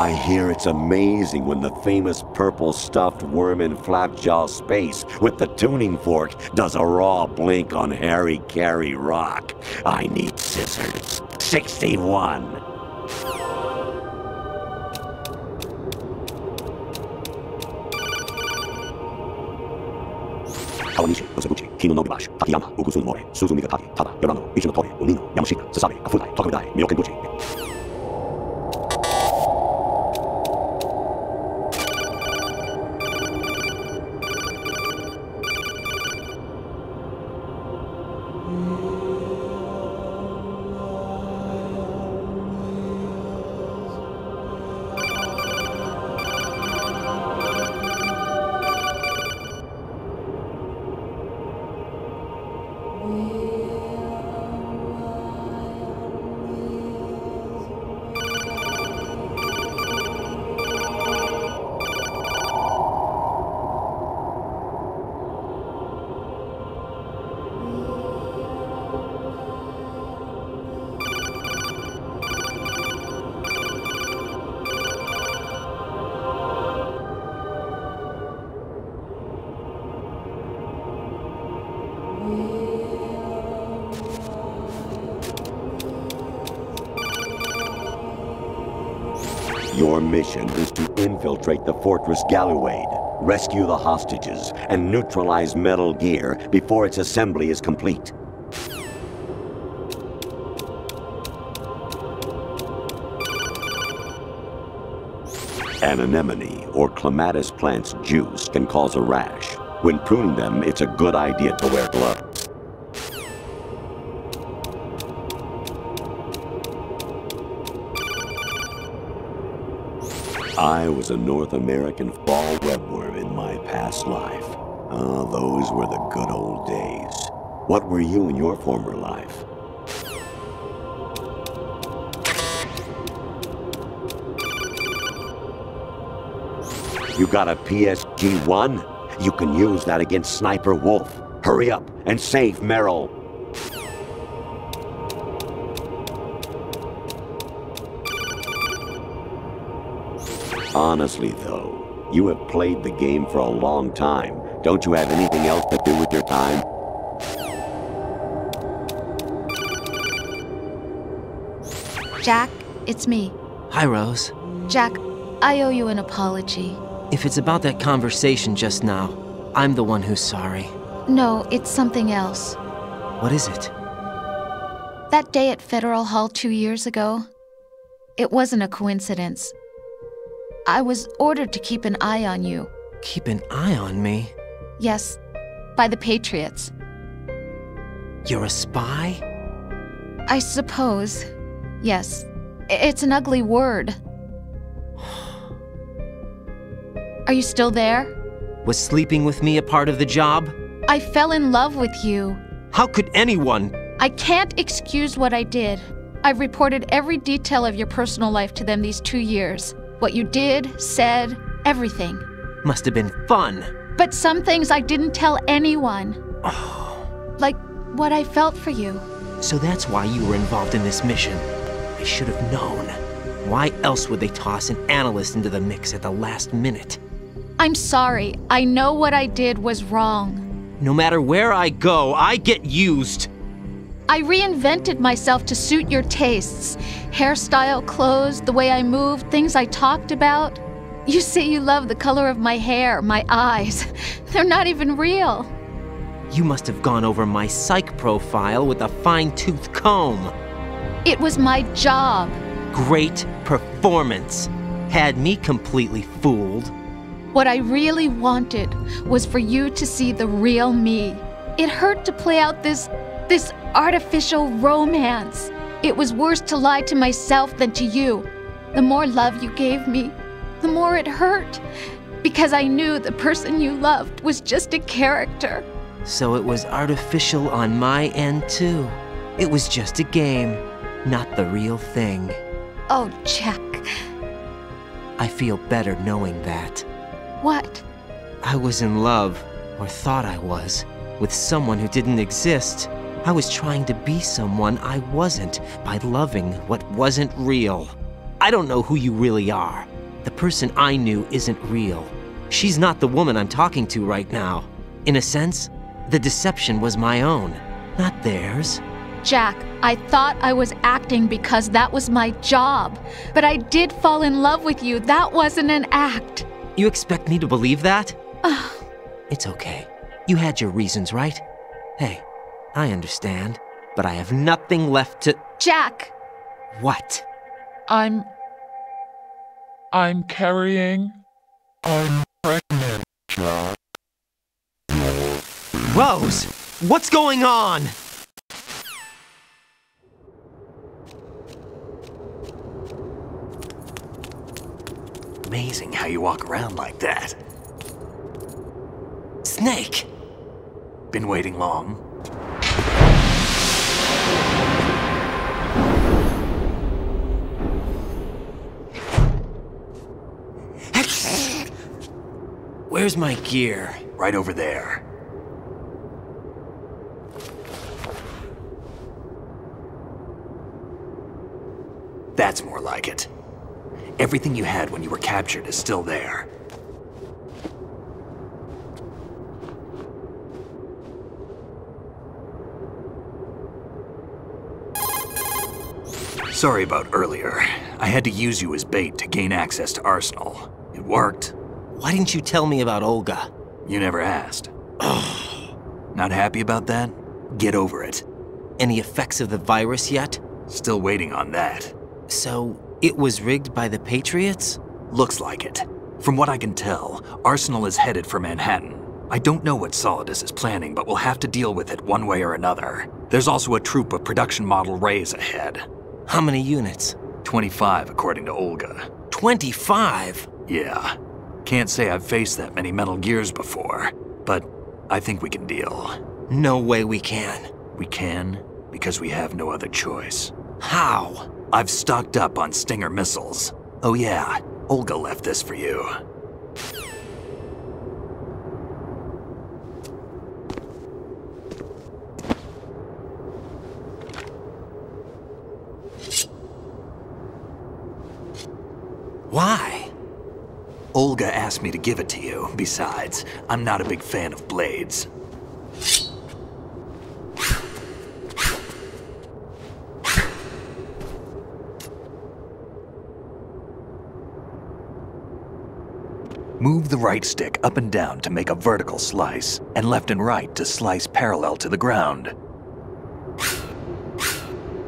I hear it's amazing when the famous purple stuffed worm in Flapjaw Space with the tuning fork does a raw blink on Harry Carey Rock. I need scissors. 61. Kawanishi, Osaguchi, Kino no Gibash, Takiyama, Ugusun More, Suzumiga Taki, Tada, Yorano, Ichino Tori, Unino, Yamashita, Sasabe, Kafudai, Tokamidai, Miyokenbuchi. Your mission is to infiltrate the Fortress Galluade, rescue the hostages, and neutralize Metal Gear before its assembly is complete. An anemone or clematis plant's juice can cause a rash. When pruning them, it's a good idea to wear gloves. I was a North American fall webworm in my past life. Oh, those were the good old days. What were you in your former life? You got a PSG-1? You can use that against Sniper Wolf. Hurry up and save Meryl. Honestly, though, you have played the game for a long time. Don't you have anything else to do with your time? Jack, it's me. Hi, Rose. Jack, I owe you an apology. If it's about that conversation just now, I'm the one who's sorry. No, it's something else. What is it? That day at Federal Hall 2 years ago, it wasn't a coincidence. I was ordered to keep an eye on you. Keep an eye on me? Yes, by the Patriots. You're a spy? I suppose. Yes. It's an ugly word. Are you still there? Was sleeping with me a part of the job? I fell in love with you. How could anyone? I can't excuse what I did. I've reported every detail of your personal life to them these 2 years. What you did, said, everything. Must have been fun. But some things I didn't tell anyone. Like what I felt for you. So that's why you were involved in this mission. I should have known. Why else would they toss an analyst into the mix at the last minute? I'm sorry. I know what I did was wrong. No matter where I go, I get used. I reinvented myself to suit your tastes. Hairstyle, clothes, the way I moved, things I talked about. You say you love the color of my hair, my eyes. They're not even real. You must have gone over my psych profile with a fine-tooth comb. It was my job. Great performance. Had me completely fooled. What I really wanted was for you to see the real me. It hurt to play out this artificial romance. It was worse to lie to myself than to you. The more love you gave me, the more it hurt. Because I knew the person you loved was just a character. So it was artificial on my end too. It was just a game, not the real thing. Oh, Jack. I feel better knowing that. What? I was in love, or thought I was, with someone who didn't exist. I was trying to be someone I wasn't by loving what wasn't real. I don't know who you really are, The person I knew isn't real. She's not the woman I'm talking to right now. In a sense, the deception was my own, not theirs. Jack, I thought I was acting because that was my job. But I did fall in love with you. That wasn't an act. You expect me to believe that? It's okay. You had your reasons, right? Hey, I understand, but I have nothing left to— Jack! What? I'm carrying. I'm pregnant, Jack. Rose! What's going on? Amazing how you walk around like that. Snake! Been waiting long? Where's my gear? Right over there. That's more like it. Everything you had when you were captured is still there. Sorry about earlier. I had to use you as bait to gain access to Arsenal. It worked. Why didn't you tell me about Olga? You never asked. Not happy about that? Get over it. Any effects of the virus yet? Still waiting on that. So, it was rigged by the Patriots? Looks like it. From what I can tell, Arsenal is headed for Manhattan. I don't know what Solidus is planning, but we'll have to deal with it one way or another. There's also a troop of production model Rays ahead. How many units? 25, according to Olga. 25? Yeah. Can't say I've faced that many Metal Gears before, but I think we can deal. No way we can. We can, because we have no other choice. How? I've stocked up on Stinger missiles. Oh yeah, Olga left this for you. Why? Olga asked me to give it to you. Besides, I'm not a big fan of blades. Move the right stick up and down to make a vertical slice, and left and right to slice parallel to the ground.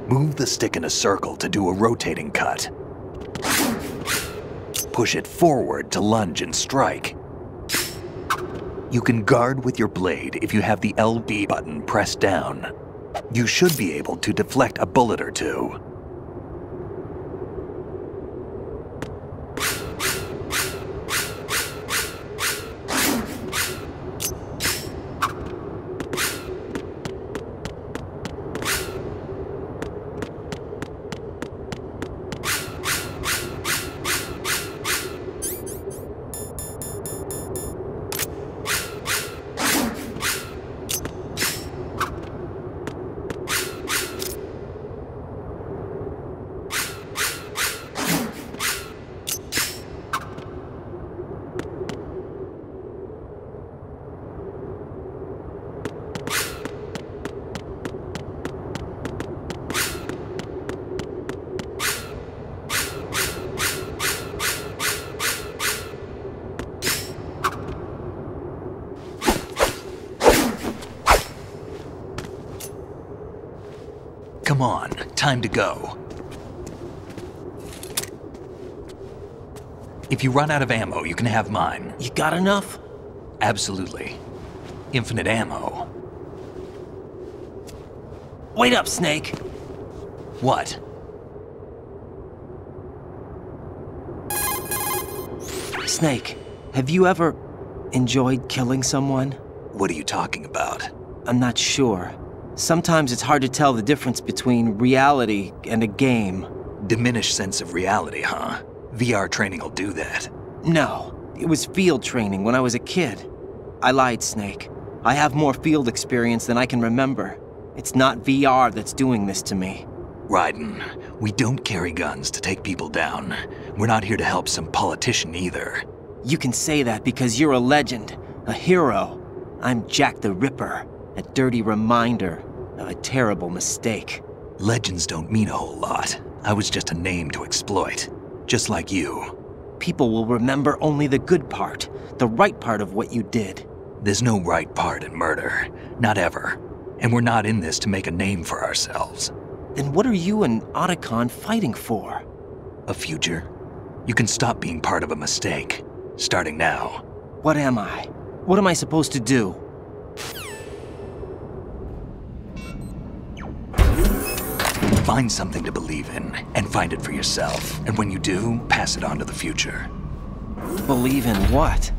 Move the stick in a circle to do a rotating cut. Push it forward to lunge and strike. You can guard with your blade if you have the LB button pressed down. You should be able to deflect a bullet or two. Come on, time to go. If you run out of ammo, you can have mine. You got enough? Absolutely. Infinite ammo. Wait up, Snake. What? Snake, have you ever enjoyed killing someone? What are you talking about? I'm not sure. Sometimes it's hard to tell the difference between reality and a game. Diminished sense of reality, huh? VR training will do that. No, it was field training when I was a kid. I lied, Snake. I have more field experience than I can remember. It's not VR that's doing this to me. Raiden, we don't carry guns to take people down. We're not here to help some politician either. You can say that because you're a legend, a hero. I'm Jack the Ripper, a dirty reminder of a terrible mistake. Legends don't mean a whole lot. I was just a name to exploit, just like you. People will remember only the good part, the right part of what you did. There's no right part in murder, not ever. And we're not in this to make a name for ourselves. Then what are you and Otacon fighting for? A future. You can stop being part of a mistake, starting now. What am I? What am I supposed to do? Find something to believe in, and find it for yourself. And when you do, pass it on to the future. Believe in what?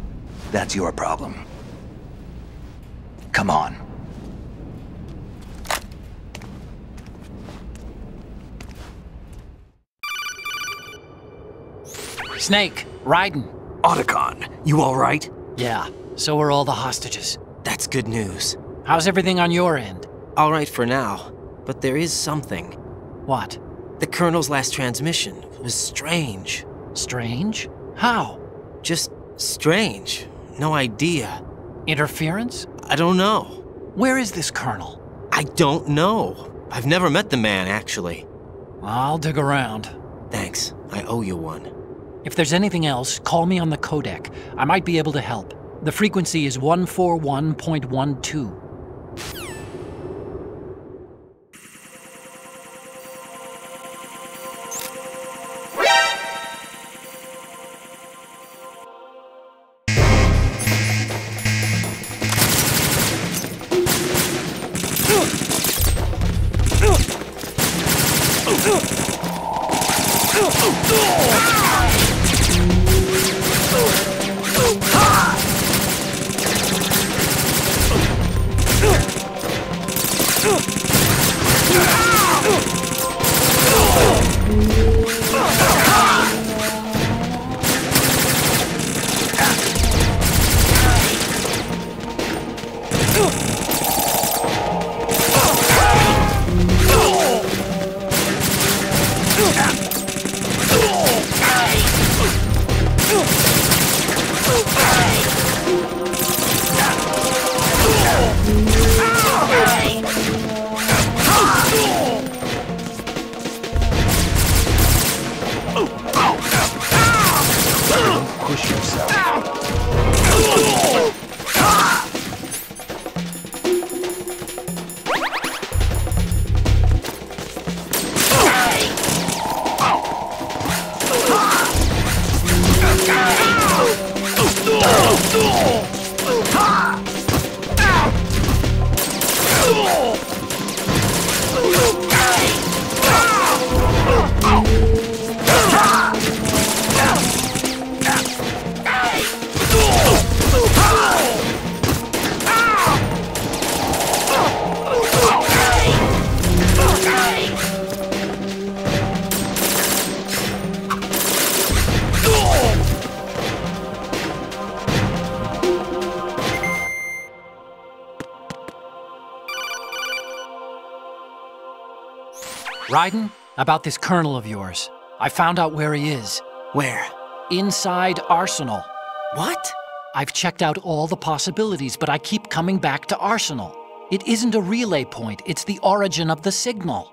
That's your problem. Come on. Snake, Raiden. Otacon, you all right? Yeah, so are all the hostages. That's good news. How's everything on your end? All right for now, but there is something. What? The Colonel's last transmission was strange. Strange? How? Just strange. No idea. Interference? I don't know. Where is this Colonel? I don't know. I've never met the man, actually. I'll dig around. Thanks. I owe you one. If there's anything else, call me on the codec. I might be able to help. The frequency is 141.12. Push yourself. Raiden, about this Colonel of yours. I found out where he is. Where? Inside Arsenal. What? I've checked out all the possibilities, but I keep coming back to Arsenal. It isn't a relay point, it's the origin of the signal.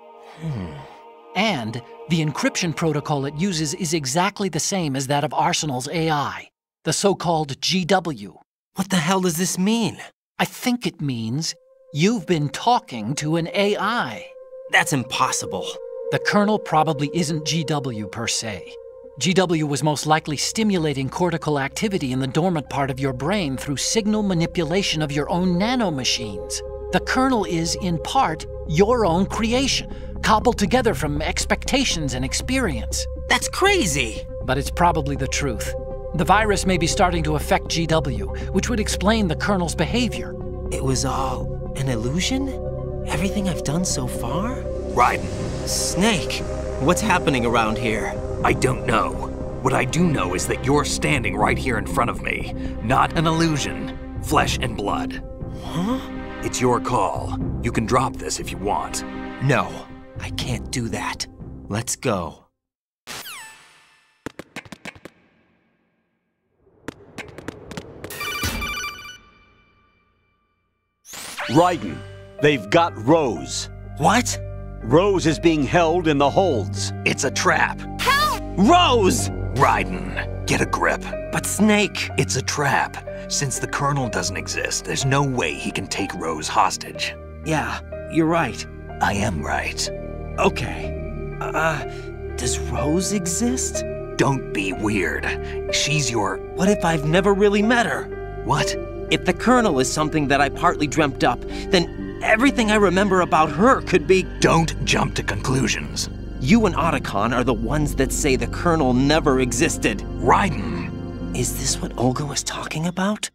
And the encryption protocol it uses is exactly the same as that of Arsenal's AI, the so-called GW. What the hell does this mean? I think it means you've been talking to an AI. That's impossible. The Colonel probably isn't GW per se. GW was most likely stimulating cortical activity in the dormant part of your brain through signal manipulation of your own nanomachines. The Colonel is, in part, your own creation, cobbled together from expectations and experience. That's crazy! But it's probably the truth. The virus may be starting to affect GW, which would explain the Colonel's behavior. It was all an illusion? Everything I've done so far? Raiden. Snake, what's happening around here? I don't know. What I do know is that you're standing right here in front of me. Not an illusion. Flesh and blood. Huh? It's your call. You can drop this if you want. No, I can't do that. Let's go. Raiden, they've got Rose. What? Rose is being held in the holds. It's a trap. Help! Rose! Raiden, get a grip. But Snake... It's a trap. Since the Colonel doesn't exist, there's no way he can take Rose hostage. Yeah, you're right. I am right. Okay. Does Rose exist? Don't be weird. She's your... What if I've never really met her? What? If the Colonel is something that I partly dreamt up, then everything I remember about her could be... Don't jump to conclusions. You and Otacon are the ones that say the Colonel never existed. Raiden! Is this what Olga was talking about?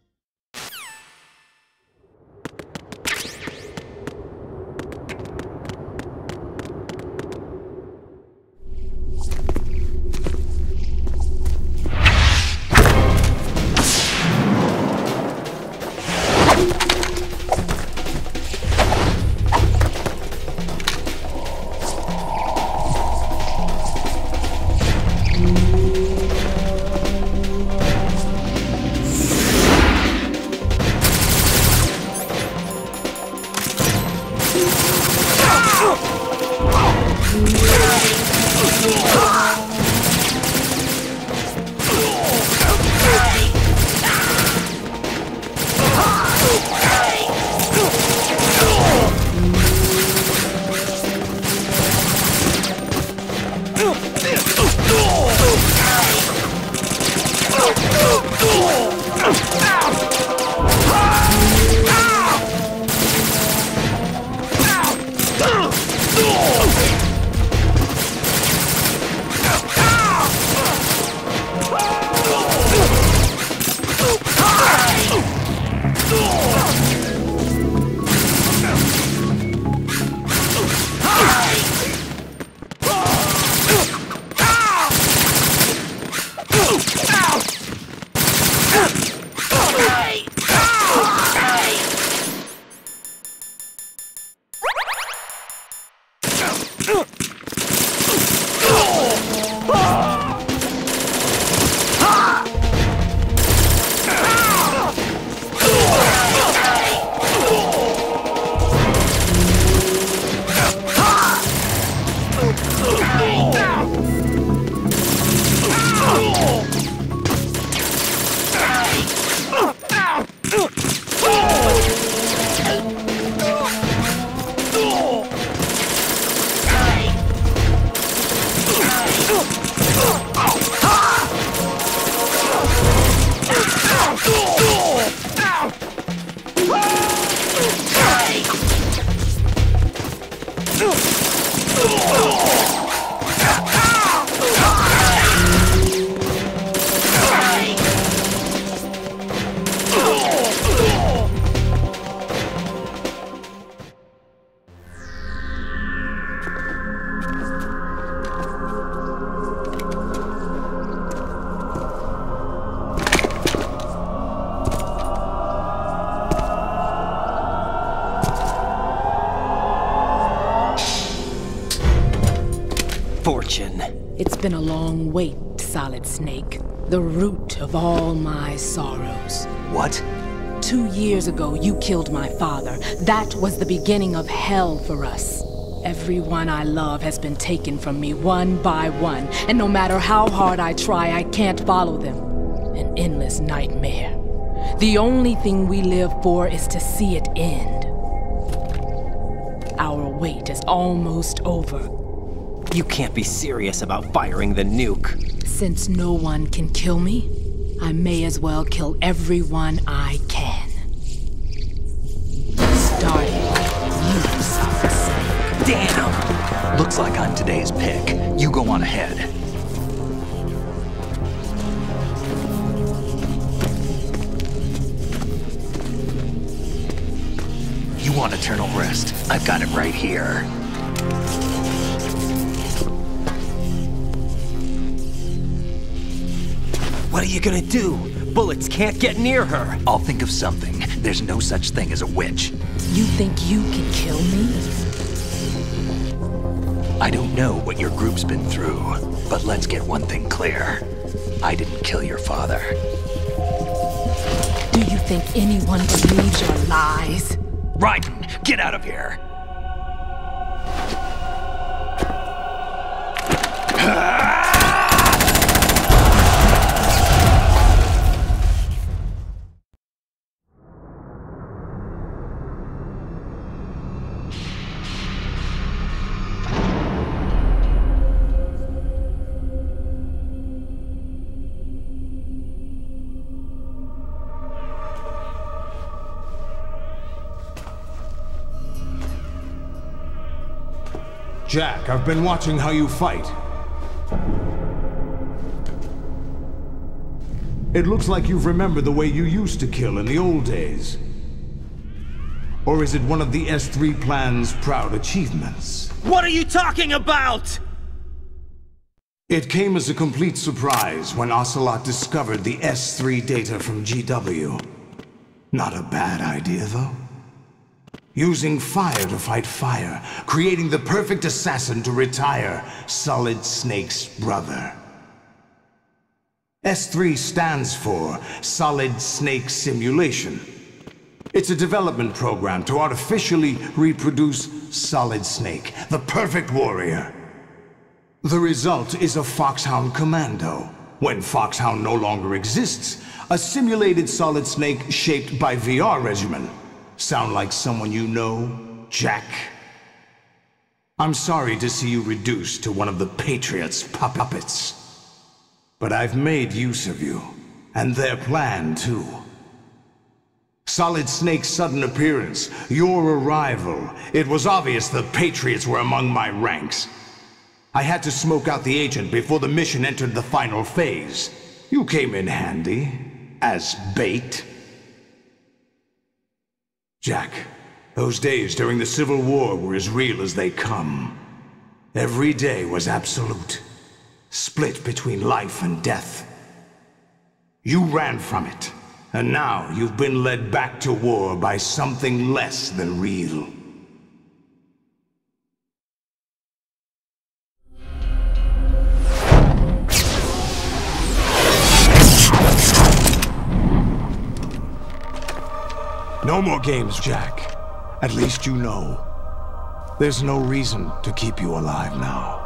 Fortune. It's been a long wait, Solid Snake. The root of all my sorrows. What? 2 years ago, you killed my father. That was the beginning of hell for us. Everyone I love has been taken from me one by one, and no matter how hard I try, I can't follow them. An endless nightmare. The only thing we live for is to see it end. Our wait is almost over. You can't be serious about firing the nuke. Since no one can kill me, I may as well kill everyone I can. Starting with you, Solid Snake. Damn! Looks like I'm today's pick. You go on ahead. You want eternal rest? I've got it right here. What are you gonna do? Bullets can't get near her. I'll think of something. There's no such thing as a witch. You think you can kill me? I don't know what your group's been through, but let's get one thing clear. I didn't kill your father. Do you think anyone believes your lies? Raiden, get out of here! Jack, I've been watching how you fight. It looks like you've remembered the way you used to kill in the old days. Or is it one of the S3 plan's proud achievements? What are you talking about? It came as a complete surprise when Ocelot discovered the S3 data from GW. Not a bad idea, though. Using fire to fight fire, creating the perfect assassin to retire Solid Snake's brother. S3 stands for Solid Snake Simulation. It's a development program to artificially reproduce Solid Snake, the perfect warrior. The result is a Foxhound Commando. When Foxhound no longer exists, a simulated Solid Snake shaped by VR regimen. Sound like someone you know, Jack? I'm sorry to see you reduced to one of the Patriots' puppets. But I've made use of you, and their plan too. Solid Snake's sudden appearance, your arrival, it was obvious the Patriots were among my ranks. I had to smoke out the agent before the mission entered the final phase. You came in handy, as bait. Jack, those days during the Civil War were as real as they come. Every day was absolute, split between life and death. You ran from it, and now you've been led back to war by something less than real. No more games, Jack. At least you know. There's no reason to keep you alive now.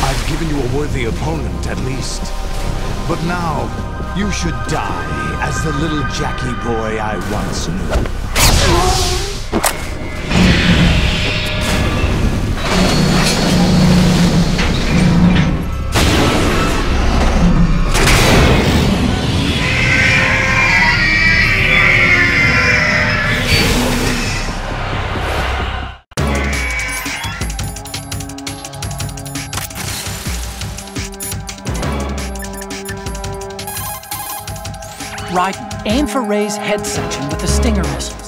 I've given you a worthy opponent, at least. But now, you should die as the little Jackie boy I once knew. Raiden, aim for Ray's head section with the Stinger missiles.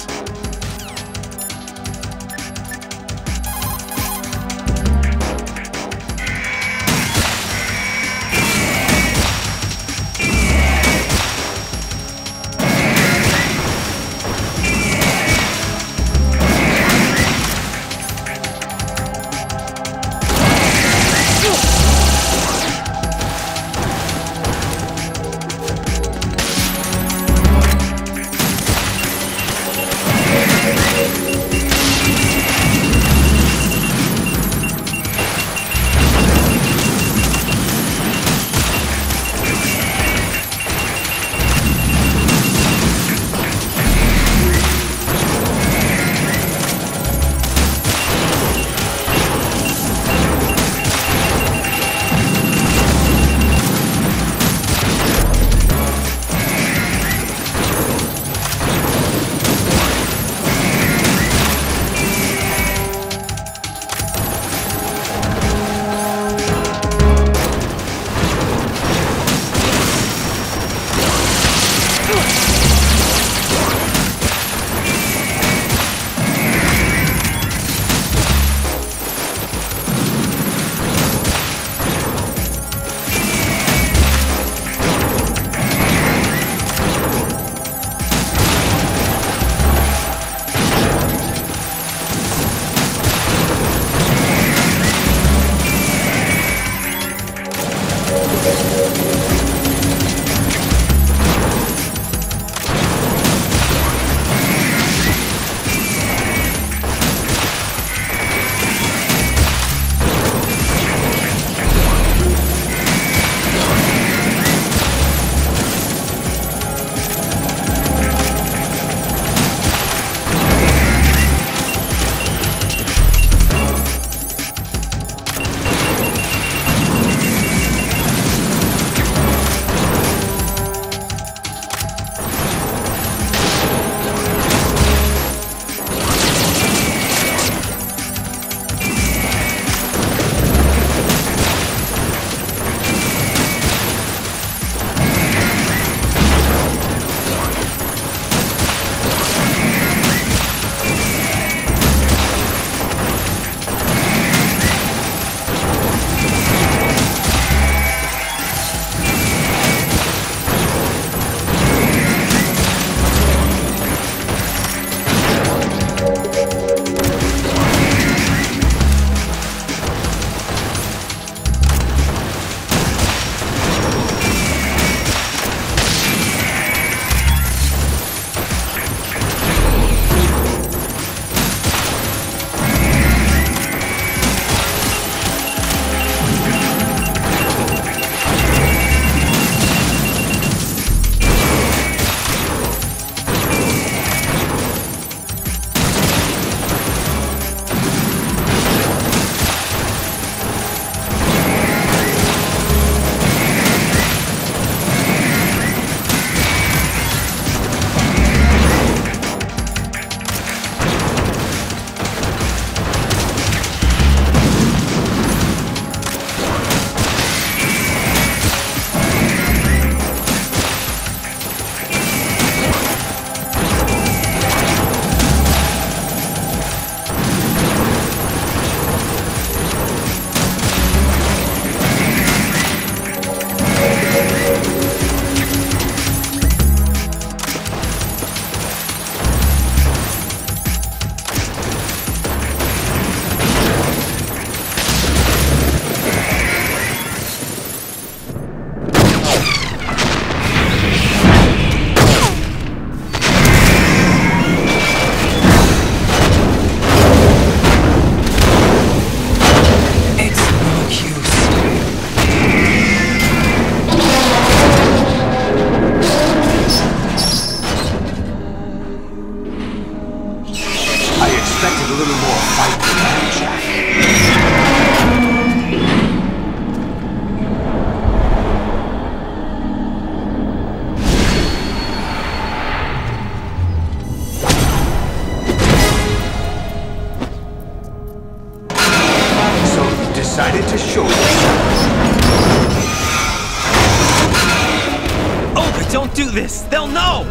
Don't do this! They'll know!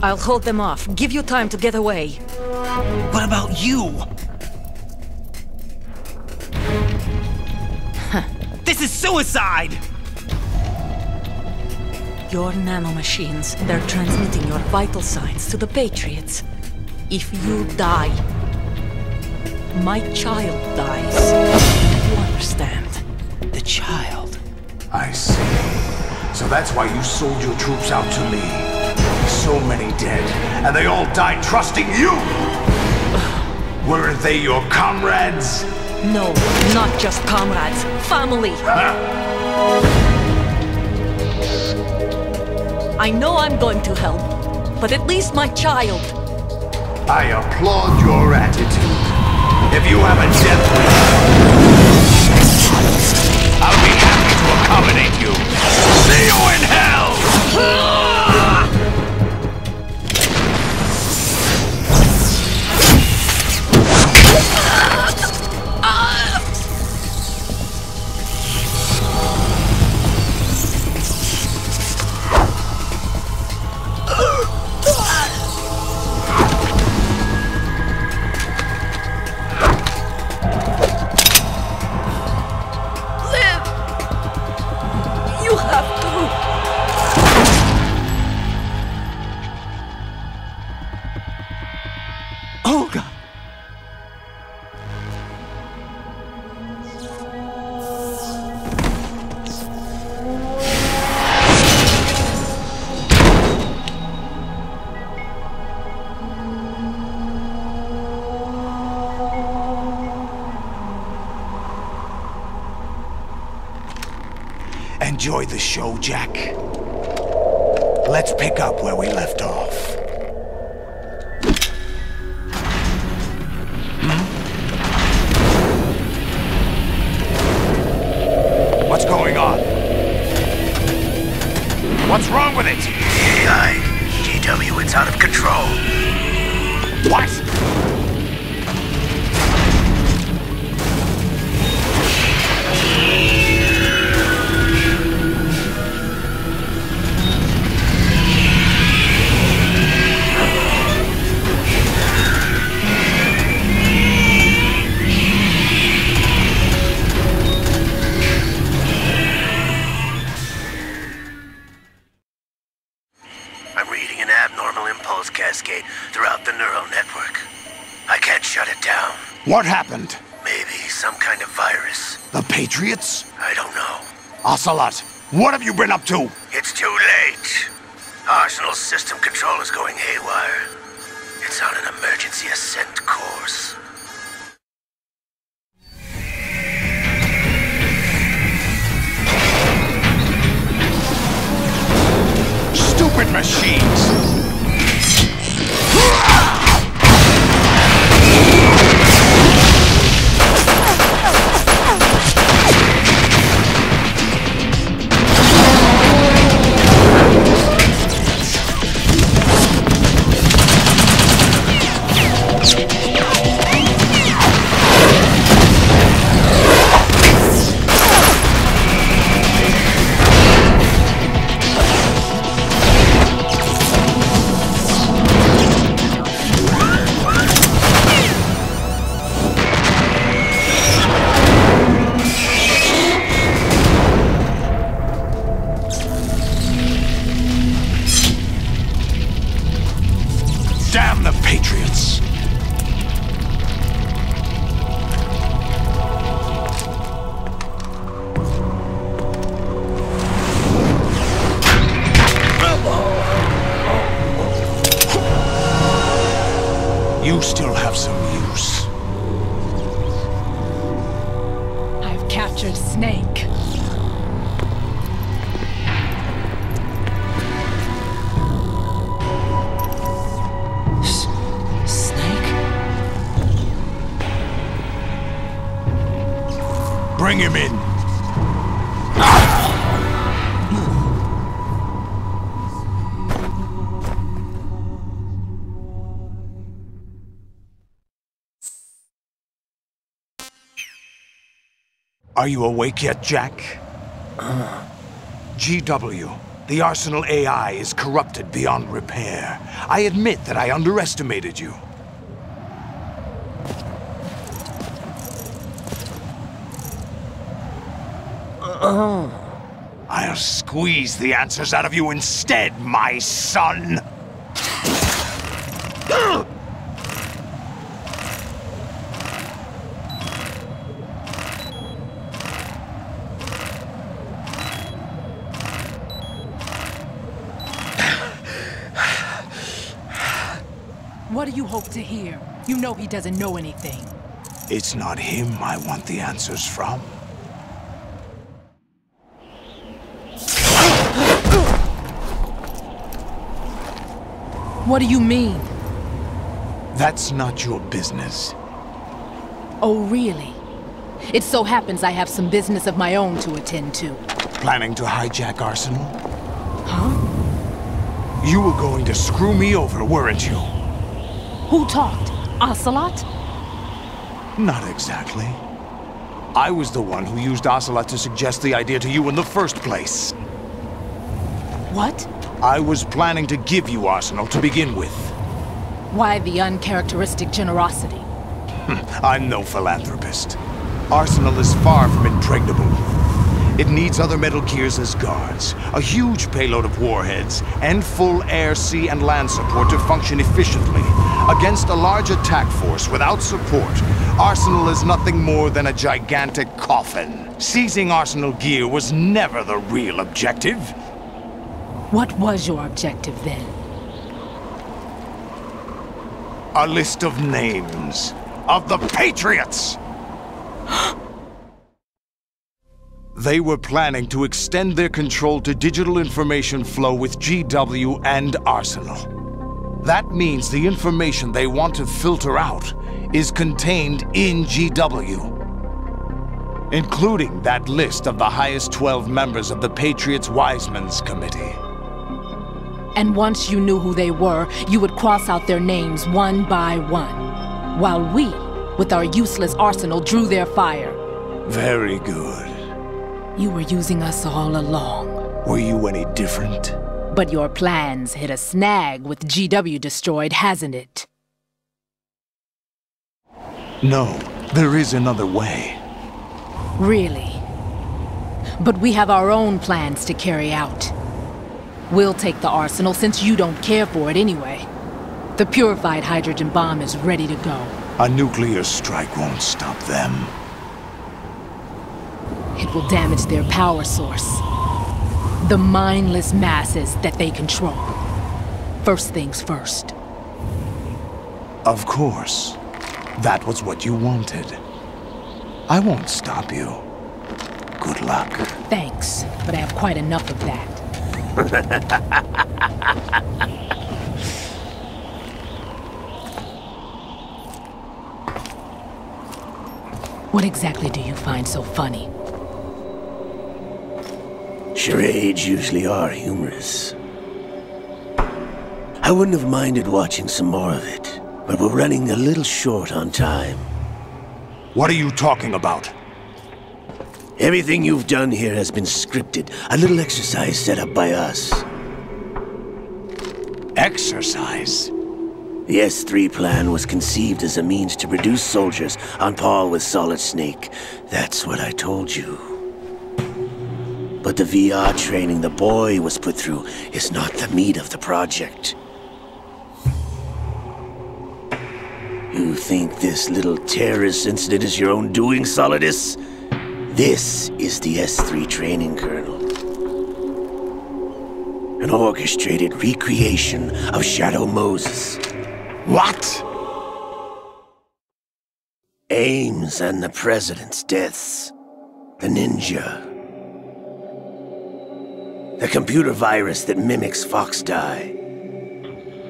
I'll hold them off. Give you time to get away. What about you? This is suicide! Your nanomachines, they're transmitting your vital signs to the Patriots. If you die, my child dies. You understand? The child. I see. So that's why you sold your troops out to me. So many dead, and they all died trusting you! Weren't they your comrades? No, not just comrades. Family! I know I'm going to help, but at least my child. I applaud your attitude. If you have a death wish, I'll be happy to accommodate you. See you in hell! Enjoy the show, Jack. Let's pick up where we left off. What's going on? What's wrong with it? GW, it's out of control. What? Cascade throughout the neural network. I can't shut it down. What happened? Maybe some kind of virus. The Patriots? I don't know. Ocelot, what have you been up to? It's too late. Arsenal's system control is going haywire. It's on an emergency ascent course. Stupid machines! Damn the Patriots! You still have some use. I've captured Snake. Bring him in. Are you awake yet, Jack? GW, The Arsenal AI is corrupted beyond repair. I admit that I underestimated you. I'll squeeze the answers out of you instead, my son! What do you hope to hear? You know he doesn't know anything. It's not him I want the answers from. What do you mean? That's not your business. Oh, really? It so happens I have some business of my own to attend to. Planning to hijack Arsenal? Huh? You were going to screw me over, weren't you? Who talked? Ocelot? Not exactly. I was the one who used Ocelot to suggest the idea to you in the first place. What? I was planning to give you Arsenal to begin with. Why the uncharacteristic generosity? I'm no philanthropist. Arsenal is far from impregnable. It needs other Metal Gears as guards, a huge payload of warheads, and full air, sea, and land support to function efficiently. Against a large attack force without support, Arsenal is nothing more than a gigantic coffin. Seizing Arsenal gear was never the real objective. What was your objective then? A list of names of the Patriots! They were planning to extend their control to digital information flow with GW and Arsenal. That means the information they want to filter out is contained in GW, including that list of the highest 12 members of the Patriots Wiseman's Committee. And once you knew who they were, you would cross out their names one by one, while we, with our useless arsenal, drew their fire. Very good. You were using us all along. Were you any different? But your plans hit a snag with GW destroyed, hasn't it? No, there is another way. Really? But we have our own plans to carry out. We'll take the arsenal since you don't care for it anyway. The purified hydrogen bomb is ready to go. A nuclear strike won't stop them. It will damage their power source. The mindless masses that they control. First things first. Of course. That was what you wanted. I won't stop you. Good luck. Thanks, but I have quite enough of that. What exactly do you find so funny? Charades usually are humorous. I wouldn't have minded watching some more of it, but we're running a little short on time. What are you talking about? Everything you've done here has been scripted. A little exercise set up by us. Exercise? The S3 plan was conceived as a means to produce soldiers on par with Solid Snake. That's what I told you. But the VR training the boy was put through is not the meat of the project. You think this little terrorist incident is your own doing, Solidus? This is the S3 training kernel. An orchestrated recreation of Shadow Moses. What? Ames and the President's deaths. The ninja. The computer virus that mimics Foxdie.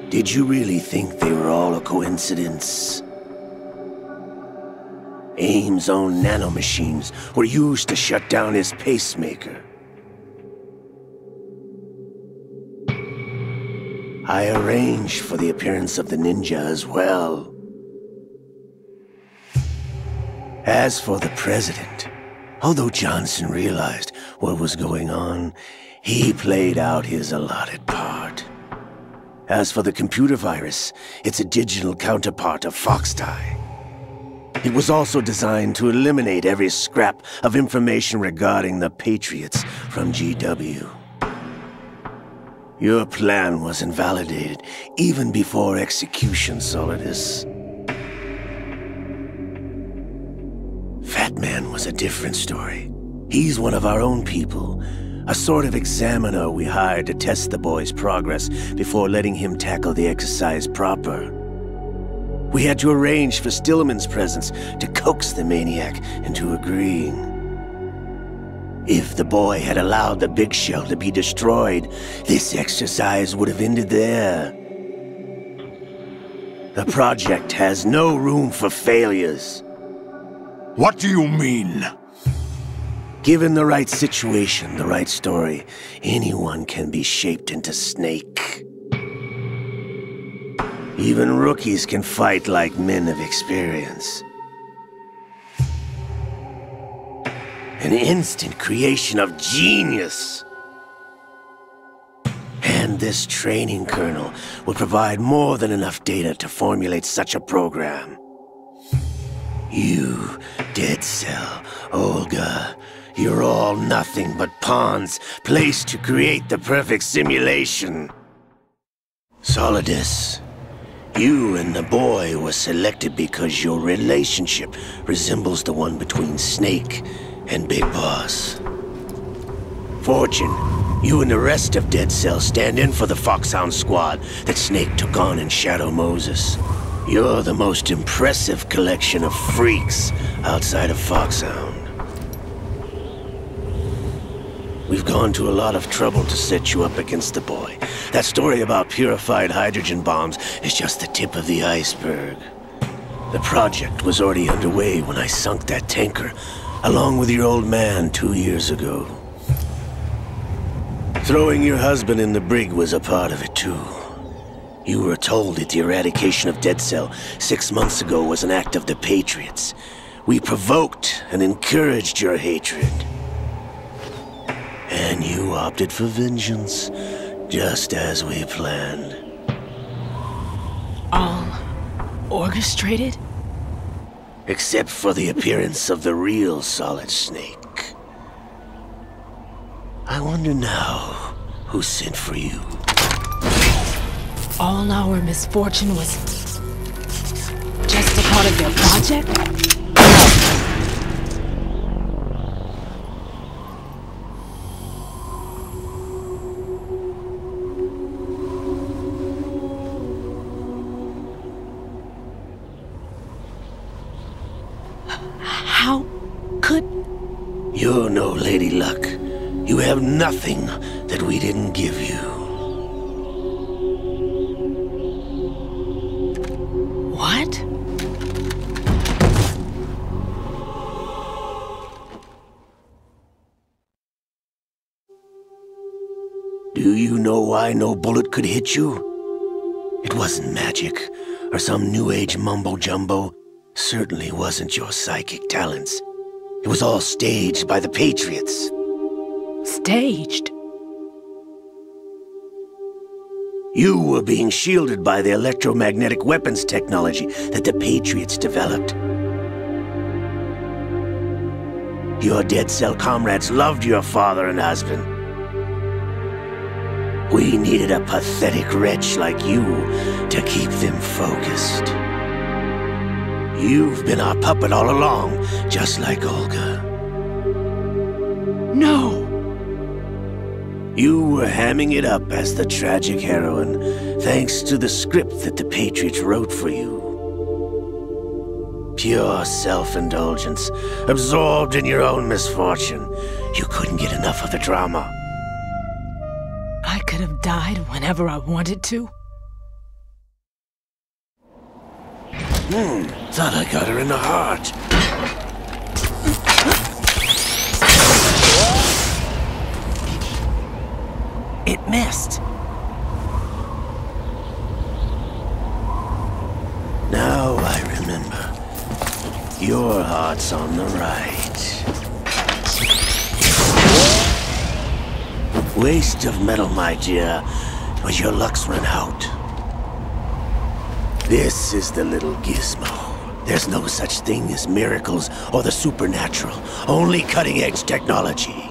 Did you really think they were all a coincidence? Ames' own nanomachines were used to shut down his pacemaker. I arranged for the appearance of the ninja as well. As for the President, although Johnson realized what was going on, He played out his allotted part. As for the computer virus, it's a digital counterpart of Foxdie. It was also designed to eliminate every scrap of information regarding the Patriots from GW. Your plan was invalidated even before execution, Solidus. Fat Man was a different story. He's one of our own people, a sort of examiner we hired to test the boy's progress before letting him tackle the exercise proper. We had to arrange for Stillman's presence to coax the maniac into agreeing. If the boy had allowed the big shell to be destroyed, this exercise would have ended there. The project has no room for failures. What do you mean? Given the right situation, the right story, anyone can be shaped into Snake. Even rookies can fight like men of experience. An instant creation of genius. And this training kernel will provide more than enough data to formulate such a program. You, Dead Cell, Olga, you're all nothing but pawns placed to create the perfect simulation. Solidus, you and the boy were selected because your relationship resembles the one between Snake and Big Boss. Fortune, you and the rest of Dead Cell stand in for the Foxhound squad that Snake took on in Shadow Moses. You're the most impressive collection of freaks outside of Foxhound. We've gone to a lot of trouble to set you up against the boy. That story about purified hydrogen bombs is just the tip of the iceberg. The project was already underway when I sunk that tanker, along with your old man 2 years ago. Throwing your husband in the brig was a part of it too. You were told that the eradication of Dead Cell 6 months ago was an act of the Patriots. We provoked and encouraged your hatred. And you opted for vengeance, just as we planned. All orchestrated? Except for the appearance of the real Solid Snake. I wonder now who sent for you. All our misfortune was just a part of their project? How could... You're no Lady Luck. You have nothing that we didn't give you. What? Do you know why no bullet could hit you? It wasn't magic, or some new age mumbo-jumbo. Certainly wasn't your psychic talents. It was all staged by the Patriots. Staged? You were being shielded by the electromagnetic weapons technology that the Patriots developed. Your Dead Cell comrades loved your father and husband. We needed a pathetic wretch like you to keep them focused. You've been our puppet all along, just like Olga. No! You were hamming it up as the tragic heroine, thanks to the script that the Patriots wrote for you. Pure self-indulgence, absorbed in your own misfortune. You couldn't get enough of the drama. I could have died whenever I wanted to. Thought I got her in the heart. It missed. Now I remember. Your heart's on the right. Waste of metal, my dear, but your luck's run out. This is the little gizmo. There's no such thing as miracles or the supernatural, only cutting-edge technology.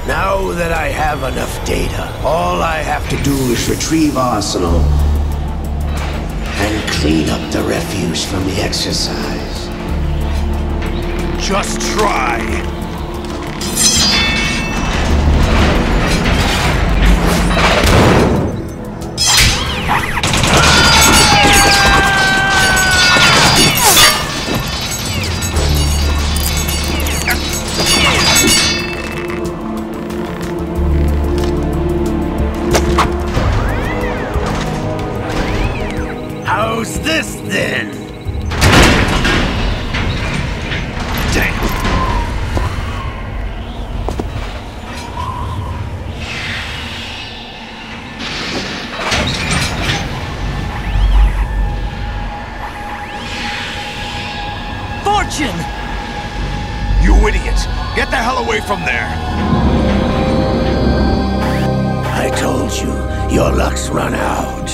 Now that I have enough data, all I have to do is retrieve Arsenal and clean up the refuse from the exercise. Just try. How's this then? Damn. Fortune! You idiot! Get the hell away from there! I told you, your luck's run out.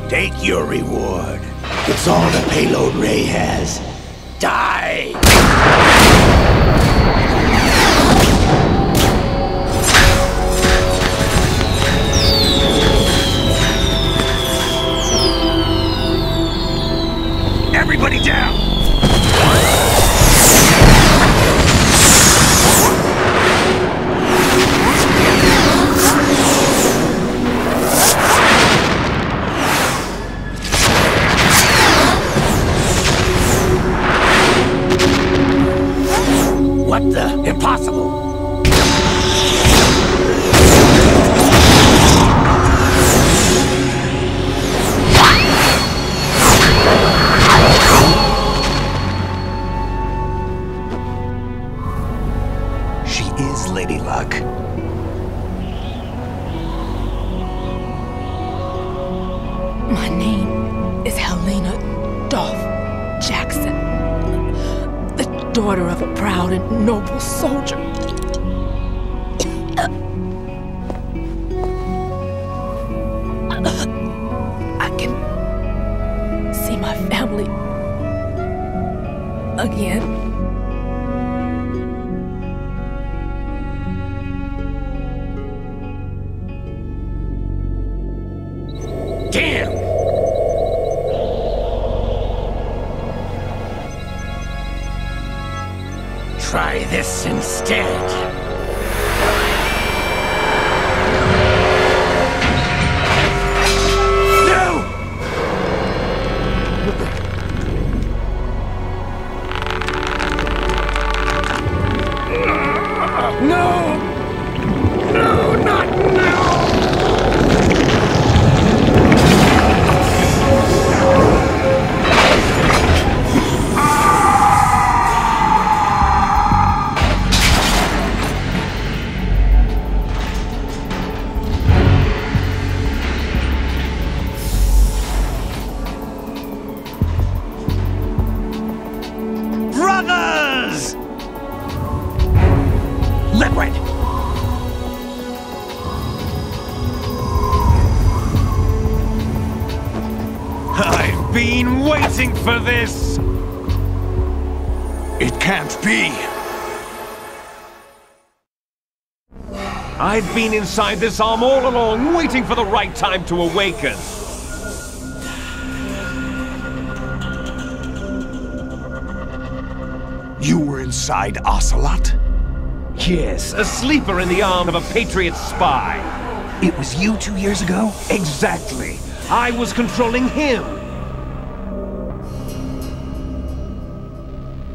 Take your reward. It's all the payload Ray has. Die! Everybody down! What the? Impossible! She is Lady Luck. My name is Helena Dolph Jackson, the daughter of a proud and noble soldier. I can see my family again. Damn! Try this instead. No! No, not now! Brothers! Liquid! I've been waiting for this! It can't be! I've been inside this arm all along, waiting for the right time to awaken. You were inside Ocelot? Yes, a sleeper in the arm of a Patriot spy. It was you 2 years ago? Exactly. I was controlling him.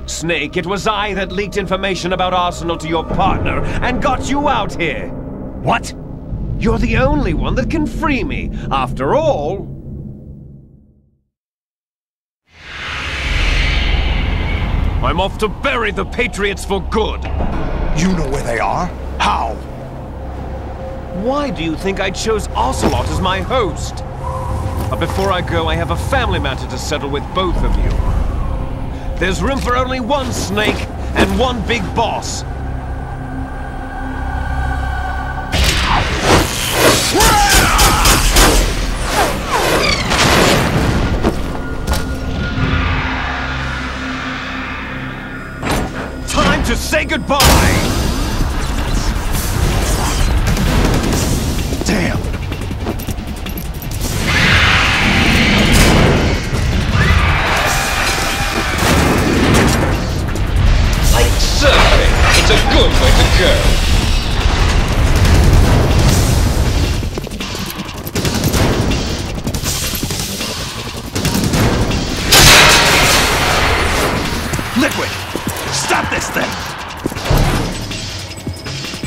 Snake, it was I that leaked information about Arsenal to your partner and got you out here. What? You're the only one that can free me. After all... I'm off to bury the Patriots for good. You know where they are? How? Why do you think I chose Ocelot as my host? But before I go, I have a family matter to settle with both of you. There's room for only one Snake and one big boss. Time to say goodbye! Damn! Like surfing, it's a good way to go. Liquid! Stop this thing!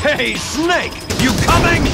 Hey, Snake! You coming?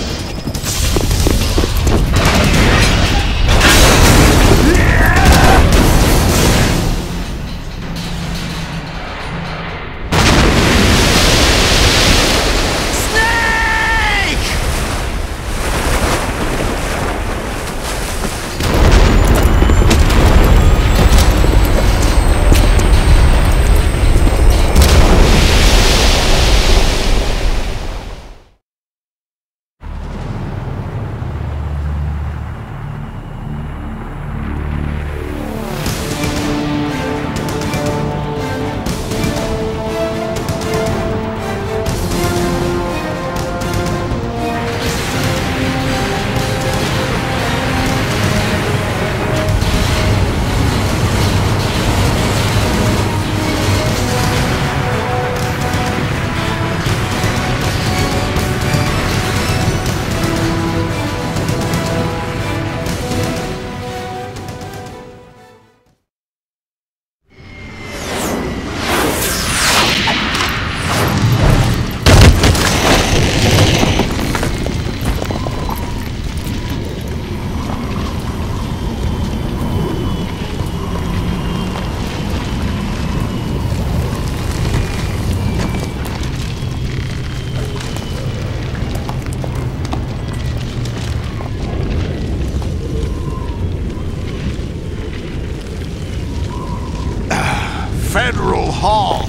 Federal Hall.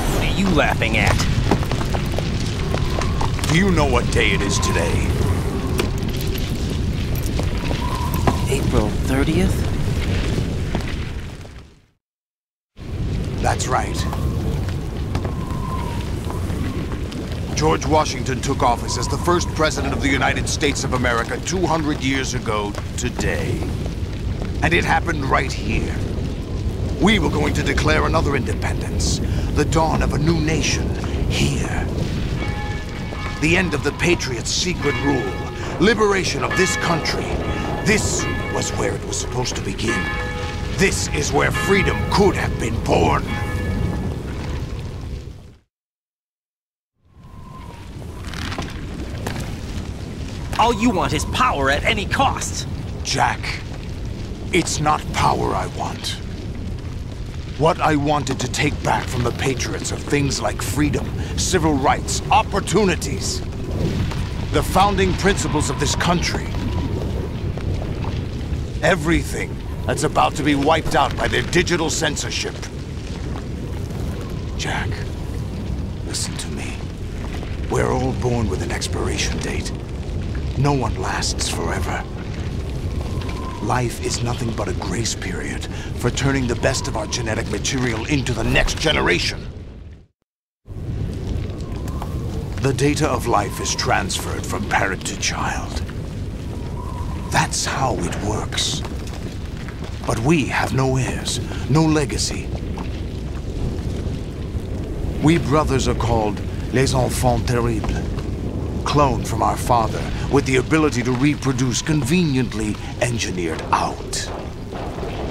What are you laughing at? Do you know what day it is today? April 30th? That's right. George Washington took office as the first president of the United States of America 200 years ago today. And it happened right here. We were going to declare another independence, the dawn of a new nation, here. The end of the Patriots' secret rule, liberation of this country. This was where it was supposed to begin. This is where freedom could have been born. All you want is power at any cost. Jack, it's not power I want. What I wanted to take back from the Patriots are things like freedom, civil rights, opportunities. The founding principles of this country. Everything that's about to be wiped out by their digital censorship. Jack, listen to me. We're all born with an expiration date. No one lasts forever. Life is nothing but a grace period for turning the best of our genetic material into the next generation. The data of life is transferred from parent to child. That's how it works. But we have no heirs, no legacy. We brothers are called Les Enfants Terribles, cloned from our father with the ability to reproduce conveniently engineered out.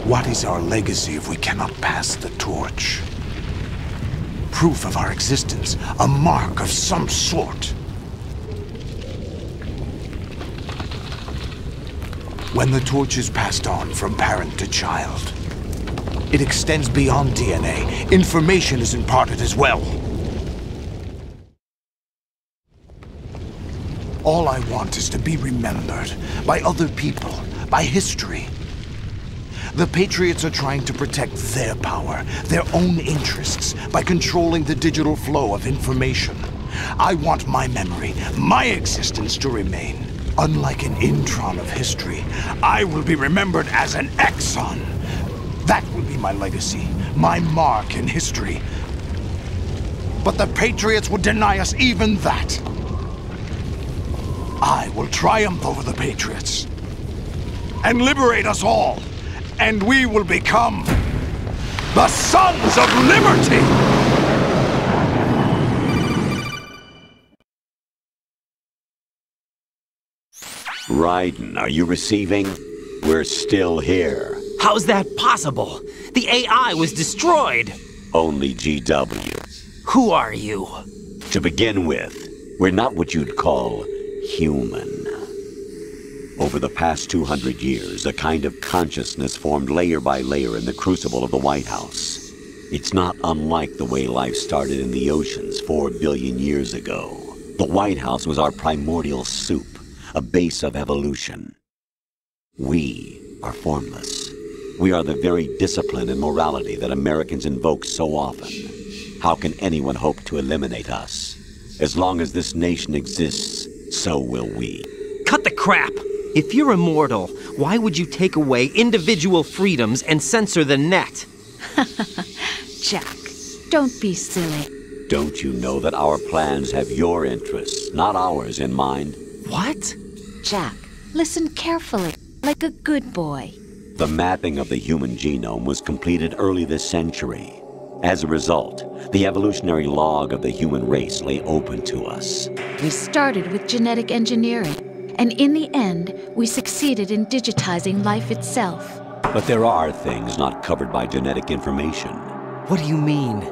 What is our legacy if we cannot pass the torch? Proof of our existence, a mark of some sort. When the torch is passed on from parent to child, it extends beyond DNA. Information is imparted as well. All I want is to be remembered by other people, by history. The Patriots are trying to protect their power, their own interests, by controlling the digital flow of information. I want my memory, my existence to remain. Unlike an intron of history, I will be remembered as an exon. That will be my legacy, my mark in history. But the Patriots would deny us even that. I will triumph over the Patriots and liberate us all, and we will become the Sons of Liberty! Raiden, are you receiving? We're still here. How's that possible? The AI was destroyed. Only GW. Who are you? To begin with, we're not what you'd call human. Over the past 200 years, a kind of consciousness formed layer by layer in the crucible of the White House. It's not unlike the way life started in the oceans 4 billion years ago. The White House was our primordial soup, a base of evolution. We are formless. We are the very discipline and morality that Americans invoke so often. How can anyone hope to eliminate us? As long as this nation exists, so will we. Cut the crap! If you're immortal, why would you take away individual freedoms and censor the net? Jack, don't be silly. Don't you know that our plans have your interests, not ours, in mind? What? Jack, listen carefully, like a good boy. The mapping of the human genome was completed early this century. As a result, the evolutionary log of the human race lay open to us. We started with genetic engineering, and in the end, we succeeded in digitizing life itself. But there are things not covered by genetic information. What do you mean?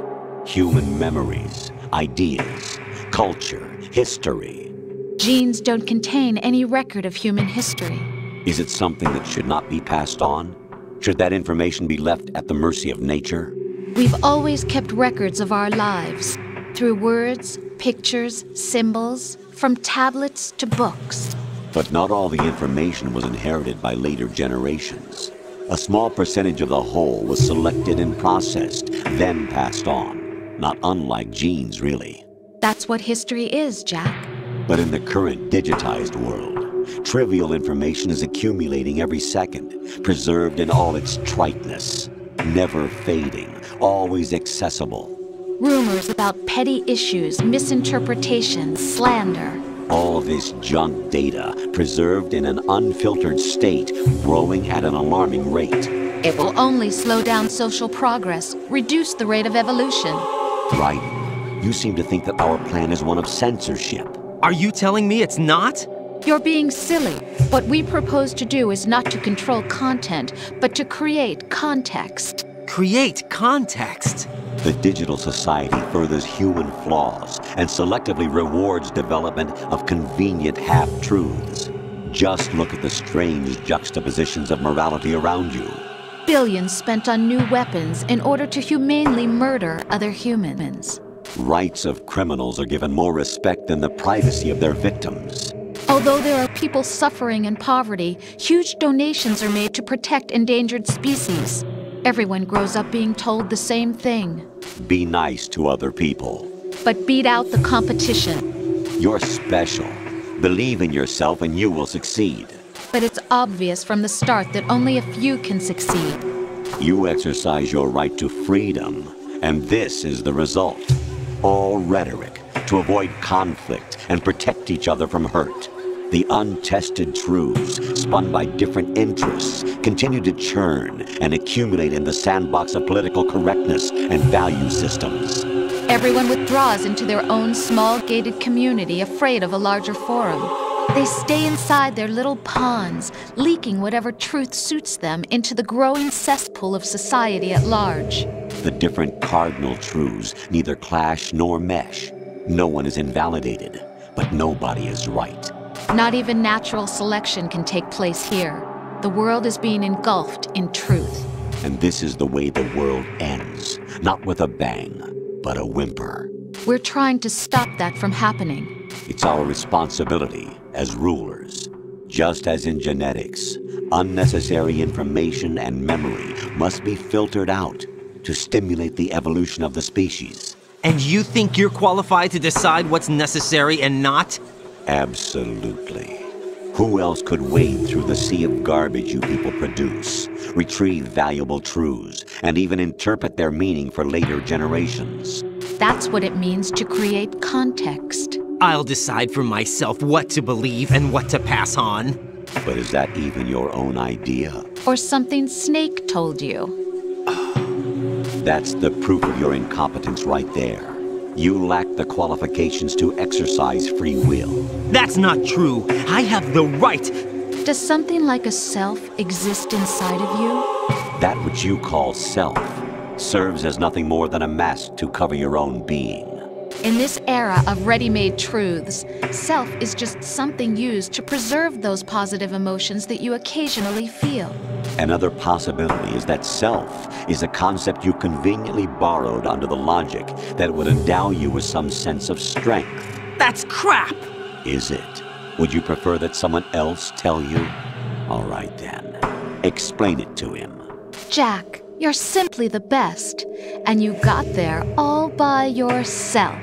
Human memories, ideas, culture, history. Genes don't contain any record of human history. Is it something that should not be passed on? Should that information be left at the mercy of nature? We've always kept records of our lives, through words, pictures, symbols, from tablets to books. But not all the information was inherited by later generations. A small percentage of the whole was selected and processed, then passed on. Not unlike genes, really. That's what history is, Jack. But in the current digitized world, trivial information is accumulating every second, preserved in all its triteness, never fading, always accessible. Rumors about petty issues, misinterpretations, slander. All this junk data, preserved in an unfiltered state, growing at an alarming rate. It will only slow down social progress, reduce the rate of evolution. Raiden, you seem to think that our plan is one of censorship. Are you telling me it's not? You're being silly. What we propose to do is not to control content, but to create context. Create context? The digital society furthers human flaws and selectively rewards development of convenient half-truths. Just look at the strange juxtapositions of morality around you. Billions spent on new weapons in order to humanely murder other humans. Rights of criminals are given more respect than the privacy of their victims. Although there are people suffering in poverty, huge donations are made to protect endangered species. Everyone grows up being told the same thing. Be nice to other people. But beat out the competition. You're special. Believe in yourself and you will succeed. But it's obvious from the start that only a few can succeed. You exercise your right to freedom, and this is the result. All rhetoric to avoid conflict and protect each other from hurt. The untested truths, spun by different interests, continue to churn and accumulate in the sandbox of political correctness and value systems. Everyone withdraws into their own small gated community, afraid of a larger forum. They stay inside their little ponds, leaking whatever truth suits them into the growing cesspool of society at large. The different cardinal truths neither clash nor mesh. No one is invalidated, but nobody is right. Not even natural selection can take place here. The world is being engulfed in truth. And this is the way the world ends. Not with a bang, but a whimper. We're trying to stop that from happening. It's our responsibility as rulers. Just as in genetics, unnecessary information and memory must be filtered out to stimulate the evolution of the species. And you think you're qualified to decide what's necessary and not? Absolutely. Who else could wade through the sea of garbage you people produce, retrieve valuable truths, and even interpret their meaning for later generations? That's what it means to create context. I'll decide for myself what to believe and what to pass on. But is that even your own idea? Or something Snake told you? That's the proof of your incompetence right there. You lack the qualifications to exercise free will. That's not true. I have the right. Does something like a self exist inside of you? That which you call self serves as nothing more than a mask to cover your own being. In this era of ready-made truths, self is just something used to preserve those positive emotions that you occasionally feel. Another possibility is that self is a concept you conveniently borrowed under the logic that would endow you with some sense of strength. That's crap! Is it? Would you prefer that someone else tell you? All right then. Explain it to him. Jack, you're simply the best, and you got there all by yourself.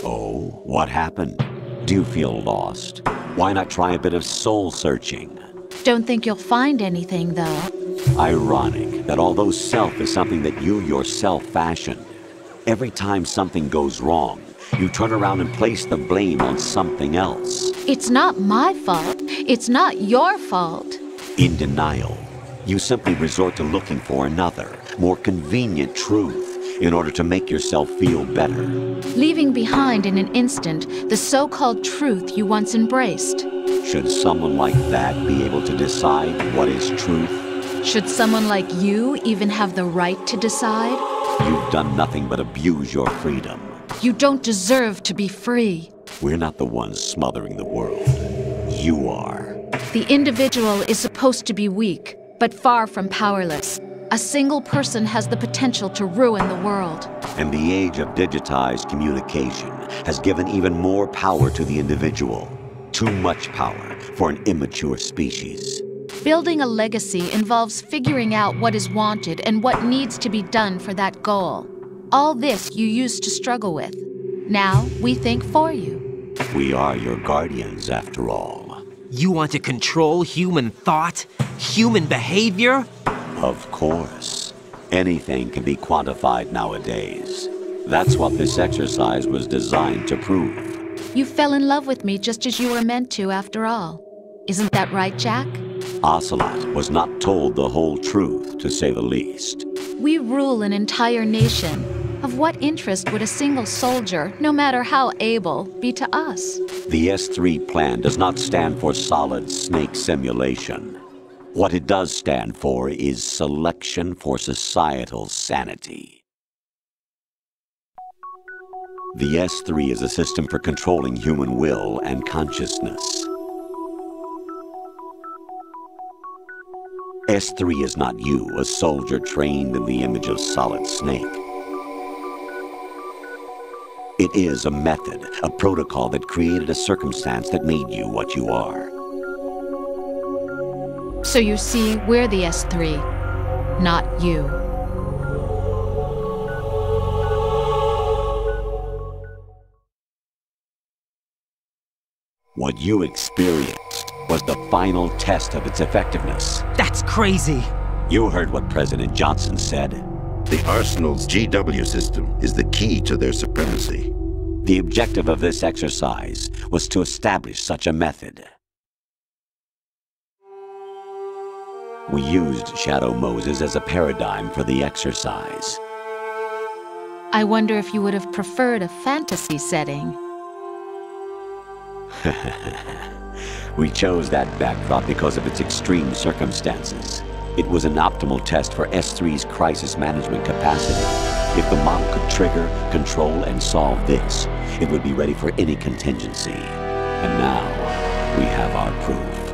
Oh, what happened? Do you feel lost? Why not try a bit of soul-searching? Don't think you'll find anything, though. Ironic that although self is something that you yourself fashioned, every time something goes wrong, you turn around and place the blame on something else. It's not my fault. It's not your fault. In denial, you simply resort to looking for another, more convenient truth in order to make yourself feel better. Leaving behind in an instant the so-called truth you once embraced. Should someone like that be able to decide what is truth? Should someone like you even have the right to decide? You've done nothing but abuse your freedom. You don't deserve to be free. We're not the ones smothering the world. You are. The individual is supposed to be weak, but far from powerless. A single person has the potential to ruin the world. And the age of digitized communication has given even more power to the individual. Too much power for an immature species. Building a legacy involves figuring out what is wanted and what needs to be done for that goal. All this you used to struggle with. Now we think for you. We are your guardians, after all. You want to control human thought? Human behavior? Of course. Anything can be quantified nowadays. That's what this exercise was designed to prove. You fell in love with me just as you were meant to, after all. Isn't that right, Jack? Ocelot was not told the whole truth, to say the least. We rule an entire nation. Of what interest would a single soldier, no matter how able, be to us? The S3 plan does not stand for solid snake simulation. What it does stand for is selection for societal sanity. The S3 is a system for controlling human will and consciousness. S3 is not you, a soldier trained in the image of Solid Snake. It is a method, a protocol that created a circumstance that made you what you are. So you see, we're the S3, not you. What you experienced was the final test of its effectiveness. That's crazy. You heard what President Johnson said. The Arsenal's GW system is the key to their supremacy. The objective of this exercise was to establish such a method. We used Shadow Moses as a paradigm for the exercise. I wonder if you would have preferred a fantasy setting. We chose that backdrop because of its extreme circumstances. It was an optimal test for S3's crisis management capacity. If the model could trigger, control, and solve this, it would be ready for any contingency. And now, we have our proof.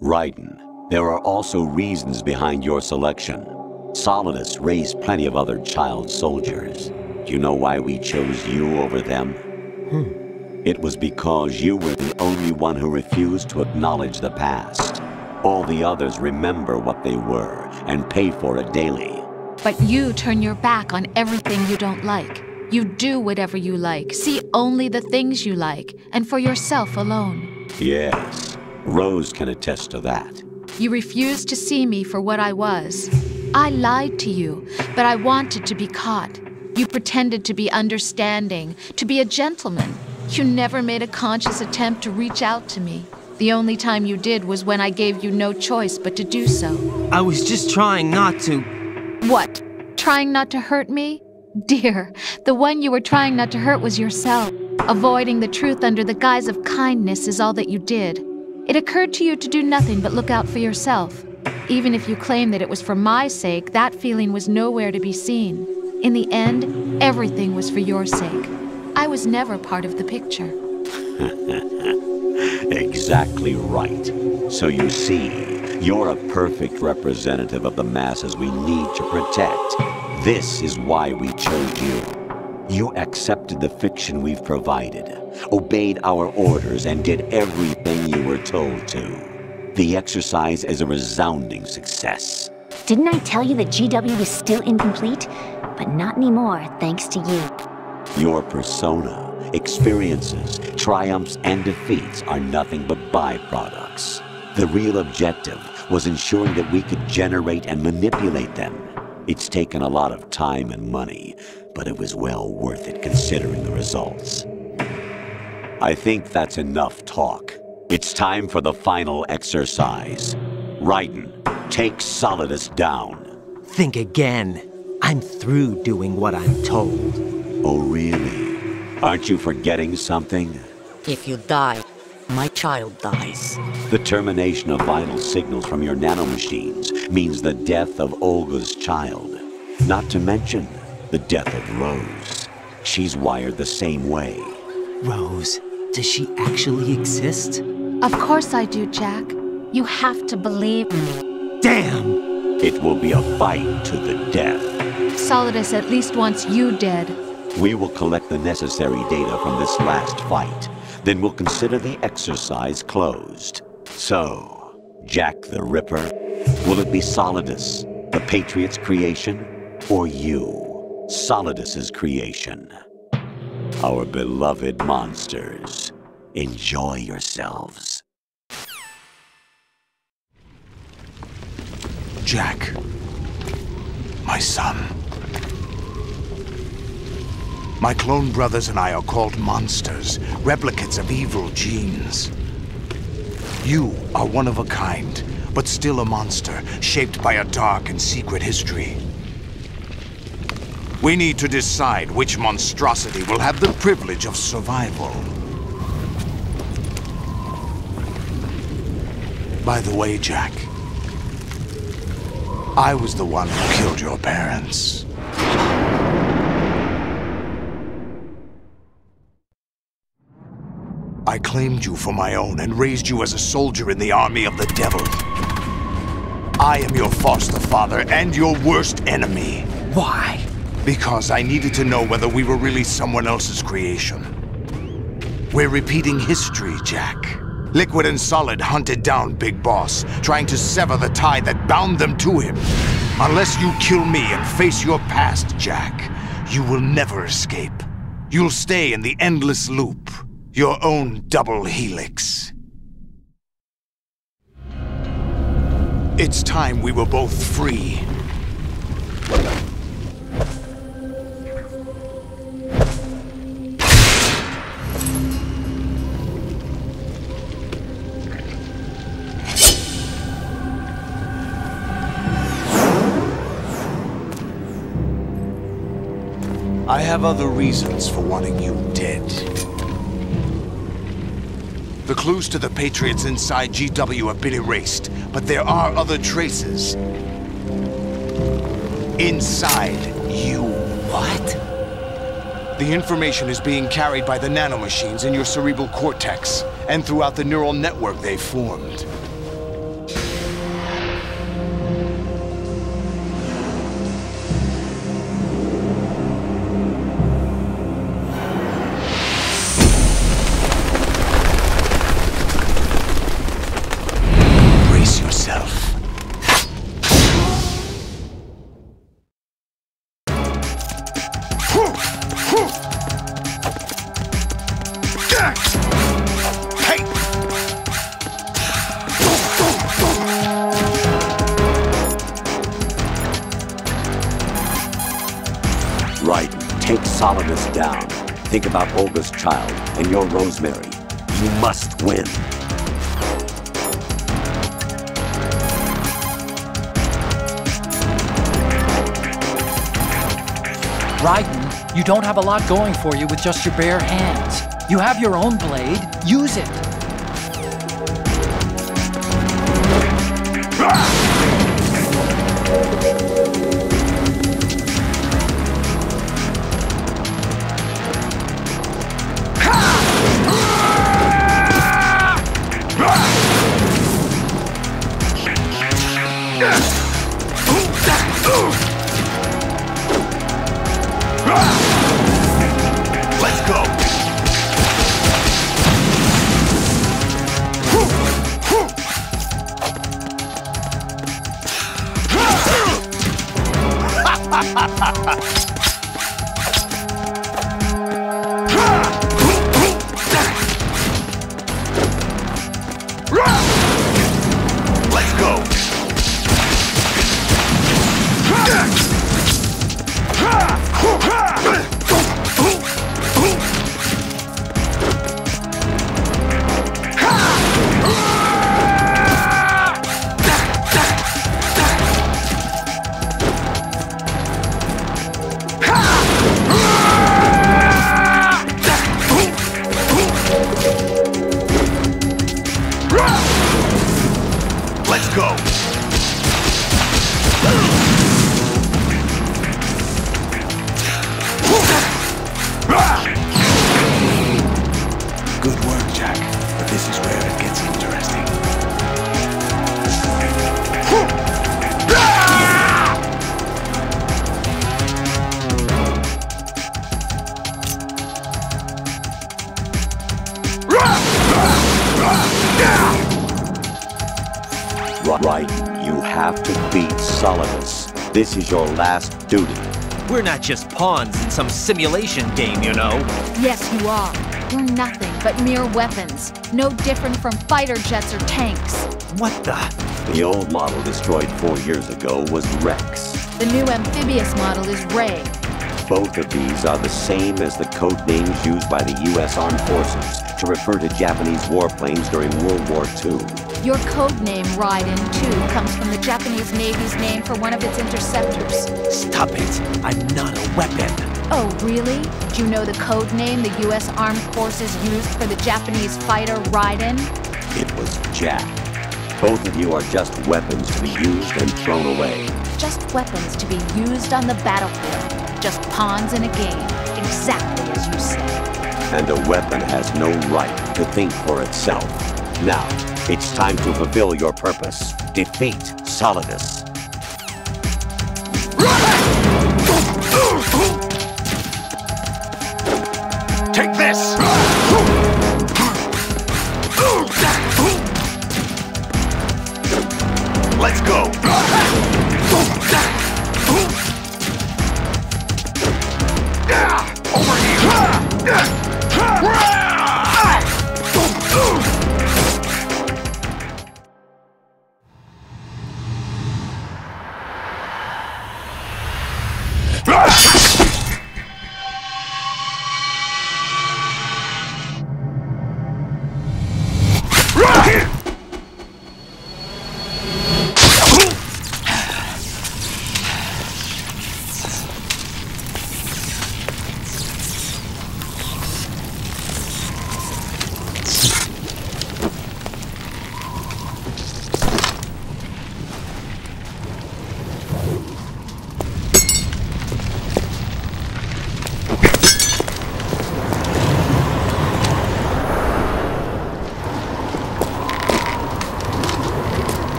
Raiden, there are also reasons behind your selection. Solidus raised plenty of other child soldiers. Do you know why we chose you over them? It was because you were the only one who refused to acknowledge the past. All the others remember what they were and pay for it daily. But you turn your back on everything you don't like. You do whatever you like, see only the things you like, and for yourself alone. Yes, Rose can attest to that. You refused to see me for what I was. I lied to you, but I wanted to be caught. You pretended to be understanding, to be a gentleman. You never made a conscious attempt to reach out to me. The only time you did was when I gave you no choice but to do so. I was just trying not to... What? Trying not to hurt me? Dear, the one you were trying not to hurt was yourself. Avoiding the truth under the guise of kindness is all that you did. It occurred to you to do nothing but look out for yourself. Even if you claim that it was for my sake, that feeling was nowhere to be seen. In the end, everything was for your sake. I was never part of the picture. Exactly right. So you see, you're a perfect representative of the masses we need to protect. This is why we chose you. You accepted the fiction we've provided, obeyed our orders, and did everything you were told to. The exercise is a resounding success. Didn't I tell you that GW was still incomplete? But not anymore, thanks to you. Your persona, experiences, triumphs, and defeats are nothing but byproducts. The real objective was ensuring that we could generate and manipulate them. It's taken a lot of time and money, but it was well worth it considering the results. I think that's enough talk. It's time for the final exercise. Raiden, take Solidus down. Think again. I'm through doing what I'm told. Oh, really? Aren't you forgetting something? If you die, my child dies. The termination of vital signals from your nanomachines means the death of Olga's child. Not to mention the death of Rose. She's wired the same way. Rose, does she actually exist? Of course I do, Jack. You have to believe me. Damn! It will be a fight to the death. Solidus at least wants you dead. We will collect the necessary data from this last fight. Then we'll consider the exercise closed. So, Jack the Ripper, will it be Solidus, the Patriot's creation, or you, Solidus's creation? Our beloved monsters, enjoy yourselves. Jack, my son. My clone brothers and I are called monsters, replicates of evil genes. You are one of a kind, but still a monster, shaped by a dark and secret history. We need to decide which monstrosity will have the privilege of survival. By the way, Jack, I was the one who killed your parents. I claimed you for my own and raised you as a soldier in the army of the devil. I am your foster father and your worst enemy. Why? Because I needed to know whether we were really someone else's creation. We're repeating history, Jack. Liquid and Solid hunted down Big Boss, trying to sever the tie that bound them to him. Unless you kill me and face your past, Jack, you will never escape. You'll stay in the endless loop. Your own double helix. It's time we were both free. I have other reasons for wanting you dead. The clues to the Patriots inside GW have been erased, but there are other traces. Inside you. What? The information is being carried by the nanomachines in your cerebral cortex, and throughout the neural network they formed. Take Solidus down. Think about Olga's child and your Rosemary. You must win. Raiden, you don't have a lot going for you with just your bare hands. You have your own blade. Use it. Let's go! Let's go! Let's go! Good work, Jack. But this is where it gets interesting. Right, you have to beat Solidus. This is your last duty. We're not just pawns in some simulation game, you know. Yes, you are. We're nothing but mere weapons. No different from fighter jets or tanks. What the? The old model destroyed 4 years ago was Rex. The new amphibious model is Ray. Both of these are the same as the code names used by the U.S. Armed Forces to refer to Japanese warplanes during World War II. Your code name, Raiden, too, comes from the Japanese Navy's name for one of its interceptors. Stop it. I'm not a weapon. Oh, really? Do you know the code name the U.S. Armed Forces used for the Japanese fighter Raiden? It was Jack. Both of you are just weapons to be used and thrown away. Just weapons to be used on the battlefield. Just pawns in a game, exactly as you say. And a weapon has no right to think for itself. Now, it's time to fulfill your purpose. Defeat Solidus. Take this! Let's go! Over here!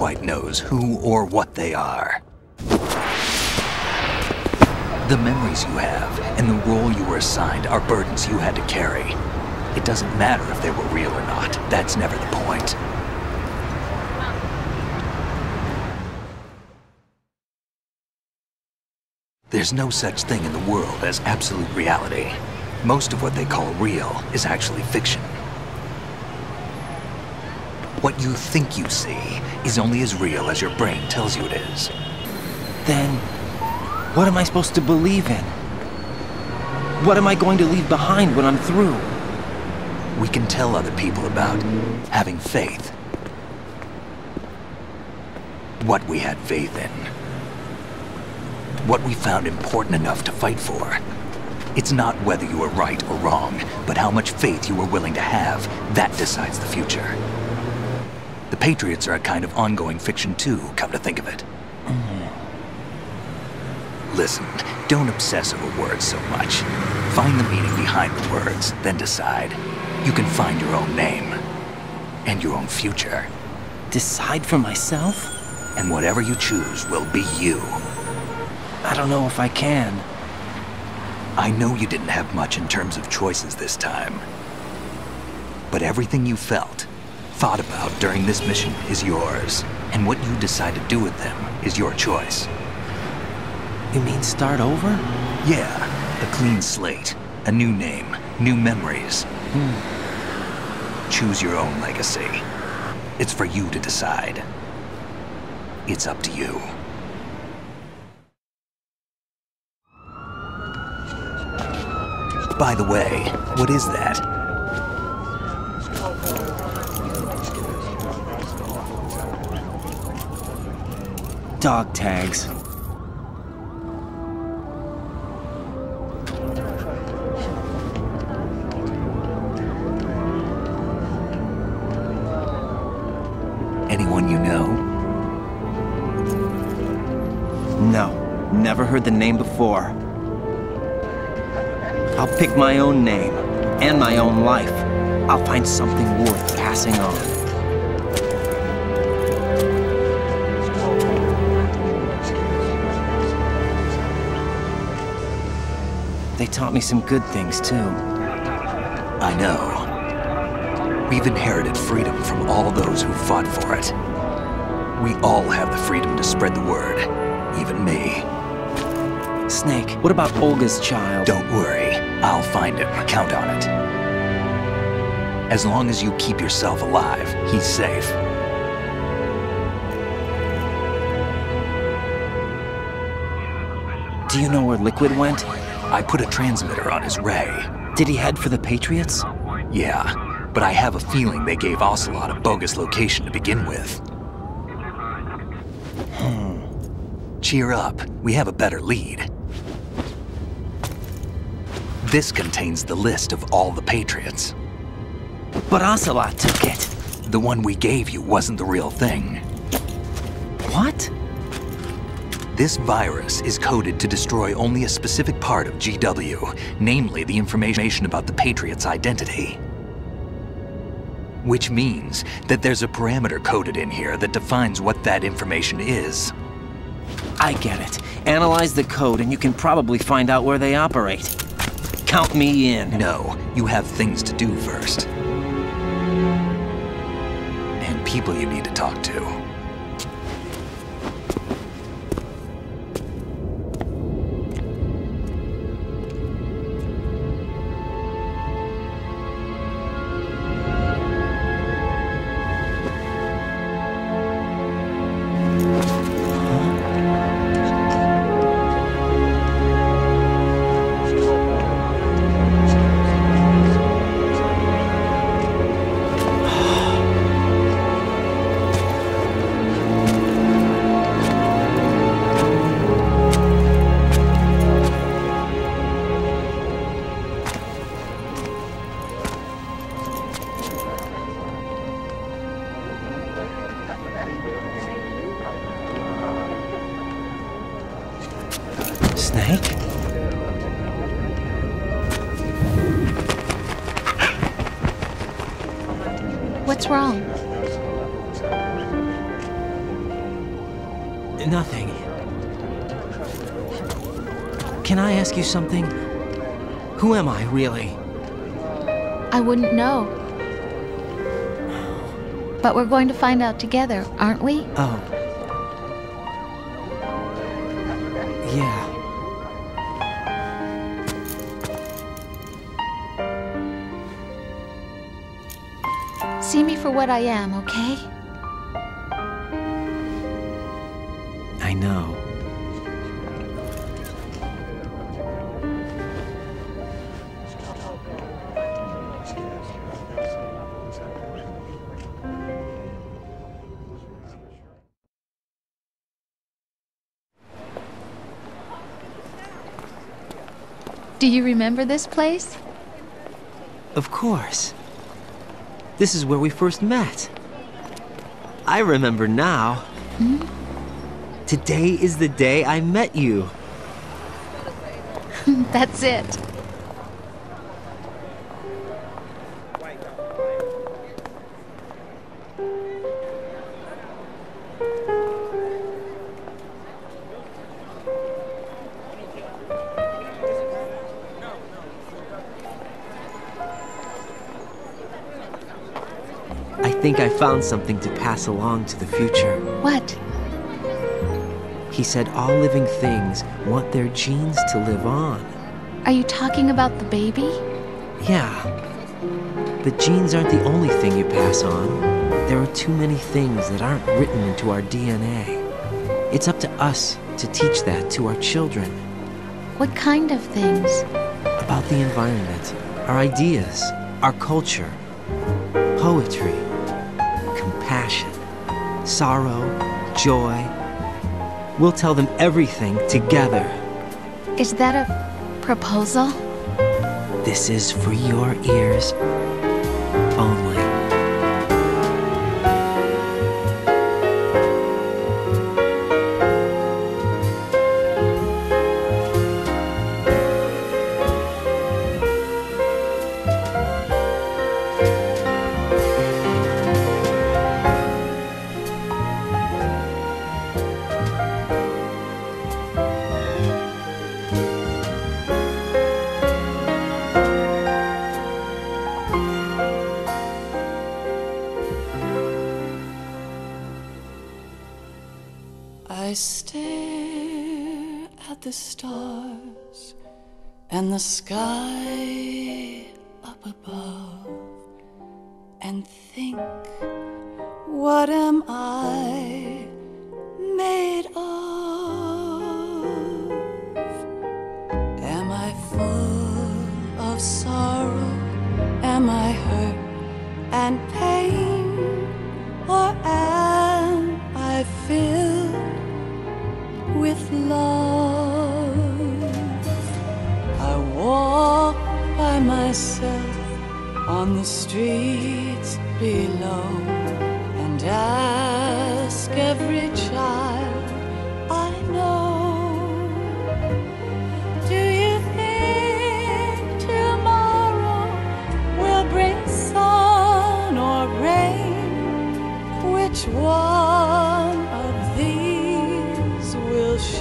quite knows who or what they are. The memories you have and the role you were assigned are burdens you had to carry. It doesn't matter if they were real or not. That's never the point. There's no such thing in the world as absolute reality. Most of what they call real is actually fiction. What you think you see is only as real as your brain tells you it is. Then, what am I supposed to believe in? What am I going to leave behind when I'm through? We can tell other people about having faith. What we had faith in. What we found important enough to fight for. It's not whether you were right or wrong, but how much faith you were willing to have. That decides the future. The Patriots are a kind of ongoing fiction too, come to think of it. Listen, don't obsess over words so much. Find the meaning behind the words, then decide. You can find your own name. And your own future. Decide for myself? And whatever you choose will be you. I don't know if I can. I know you didn't have much in terms of choices this time. But everything you felt, thought about during this mission is yours. And what you decide to do with them is your choice. You mean start over? Yeah, a clean slate, a new name, new memories. Choose your own legacy. It's for you to decide. It's up to you. By the way, what is that? Dog tags. Anyone you know? No, never heard the name before. I'll pick my own name, and my own life. I'll find something worth passing on. They taught me some good things, too. I know. We've inherited freedom from all those who fought for it. We all have the freedom to spread the word, even me. Snake, what about Olga's child? Don't worry. I'll find him. Count on it. As long as you keep yourself alive, he's safe. Do you know where Liquid went? I put a transmitter on his ray. Did he head for the Patriots? Yeah, but I have a feeling they gave Ocelot a bogus location to begin with. Cheer up. We have a better lead. This contains the list of all the Patriots. But Ocelot took it. The one we gave you wasn't the real thing. What? This virus is coded to destroy only a specific part of GW, namely the information about the Patriots' identity. Which means that there's a parameter coded in here that defines what that information is. I get it. Analyze the code and you can probably find out where they operate. Count me in. No, you have things to do first. And people you need to talk to. Snake? What's wrong? Nothing. Can I ask you something? Who am I, really? I wouldn't know. But we're going to find out together, aren't we? Oh. Yeah. See me for what I am, okay? I know. Do you remember this place? Of course. This is where we first met. I remember now. Hmm? Today is the day I met you. That's it. I think I found something to pass along to the future. What? He said all living things want their genes to live on. Are you talking about the baby? Yeah. But genes aren't the only thing you pass on. There are too many things that aren't written into our DNA. It's up to us to teach that to our children. What kind of things? About the environment, our ideas, our culture, poetry, compassion, sorrow, joy. We'll tell them everything together. Is that a proposal? This is for your ears only. I stare at the stars and the sky up above and think, what am I made of? Am I full of sorrow? Am I hurt and pain? Or am I filled with love? I walk by myself on the streets below and ask every child I know, do you think tomorrow will bring sun or rain? Which one of these will show?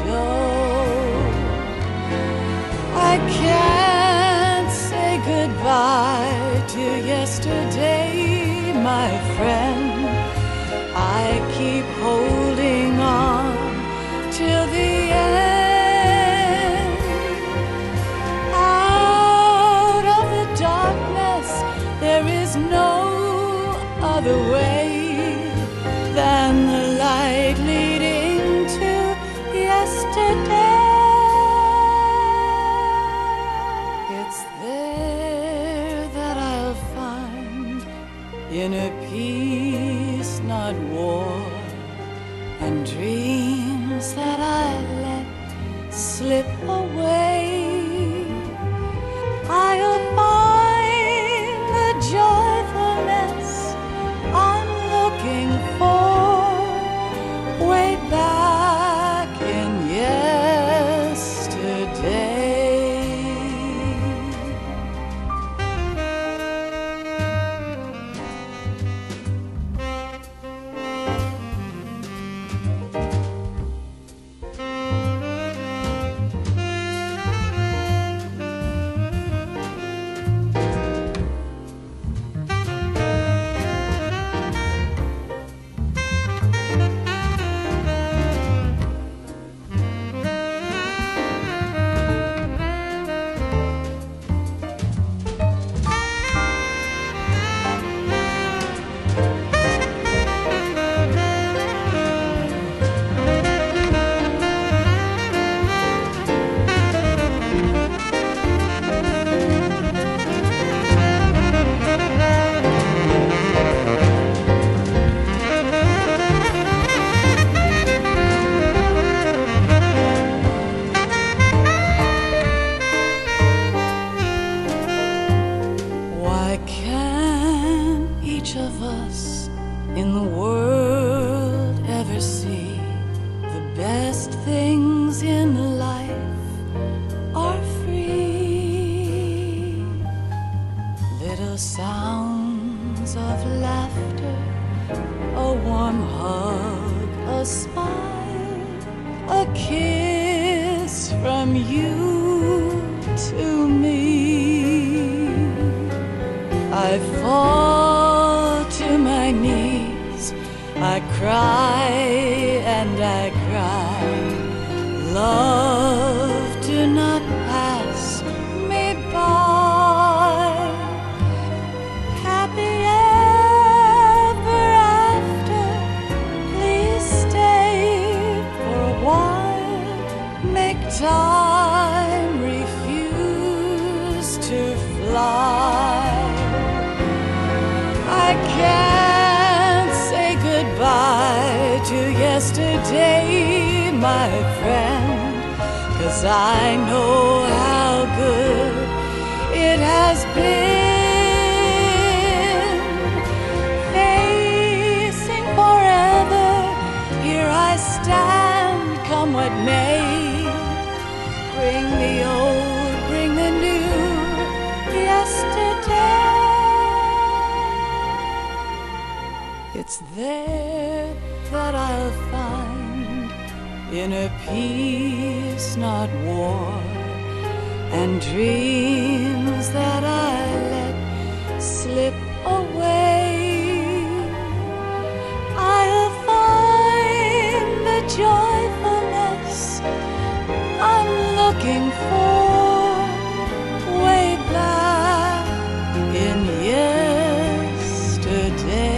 I can't say goodbye to yesterday, my friend. I keep holding on till the end. Out of the darkness, there is no other way than the light leading to yesterday. It's there that I'll find inner peace, not war, and dreams that I let slip away. I'll find the joyfulness I'm looking for way back in yesterday. best things in life are free. Little sounds of laughter, a warm hug, a smile, a kiss from you to me. I fall to my knees, I cry and I cry. Love, do not pass me by. Happy ever after, please stay for a while. Make time refuse to fly. I can't say goodbye to yesterday, my friend, 'cause I know how good it has been. Facing forever, here I stand, come what may. Bring the old, bring the new, yesterday. It's there that I'll find inner peace, not war, and dreams that I let slip away. I'll find the joyfulness I'm looking for way back in yesterday.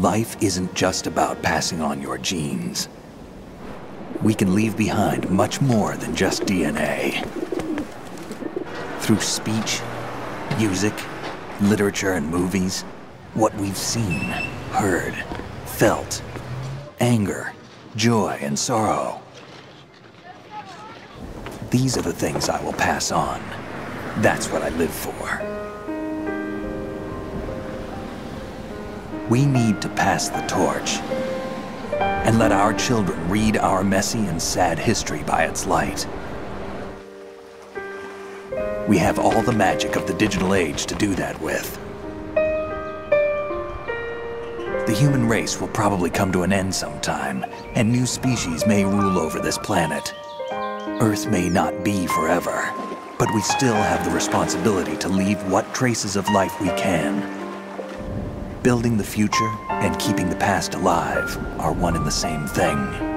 Life isn't just about passing on your genes. We can leave behind much more than just DNA. Through speech, music, literature, and movies, what we've seen, heard, felt, anger, joy, and sorrow. These are the things I will pass on. That's what I live for. We need to pass the torch and let our children read our messy and sad history by its light. We have all the magic of the digital age to do that with. The human race will probably come to an end sometime, and new species may rule over this planet. Earth may not be forever, But we still have the responsibility to leave what traces of life we can. Building the future and keeping the past alive are one and the same thing.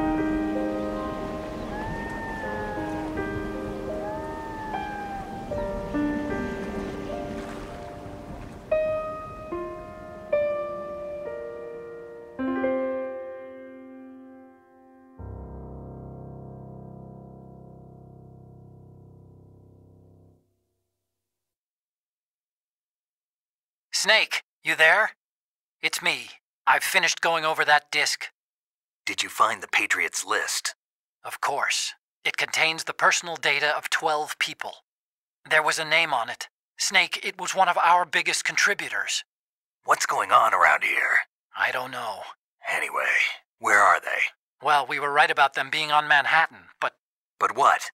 Snake, you there? It's me. I've finished going over that disk. Did you find the Patriots list? Of course. It contains the personal data of 12 people. There was a name on it. Snake, it was one of our biggest contributors. What's going on around here? I don't know. Anyway, where are they? Well, we were right about them being on Manhattan, but... But what?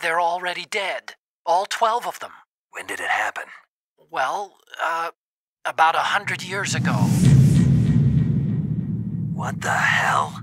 They're already dead. All 12 of them. When did it happen? Well, about 100 years ago. What the hell?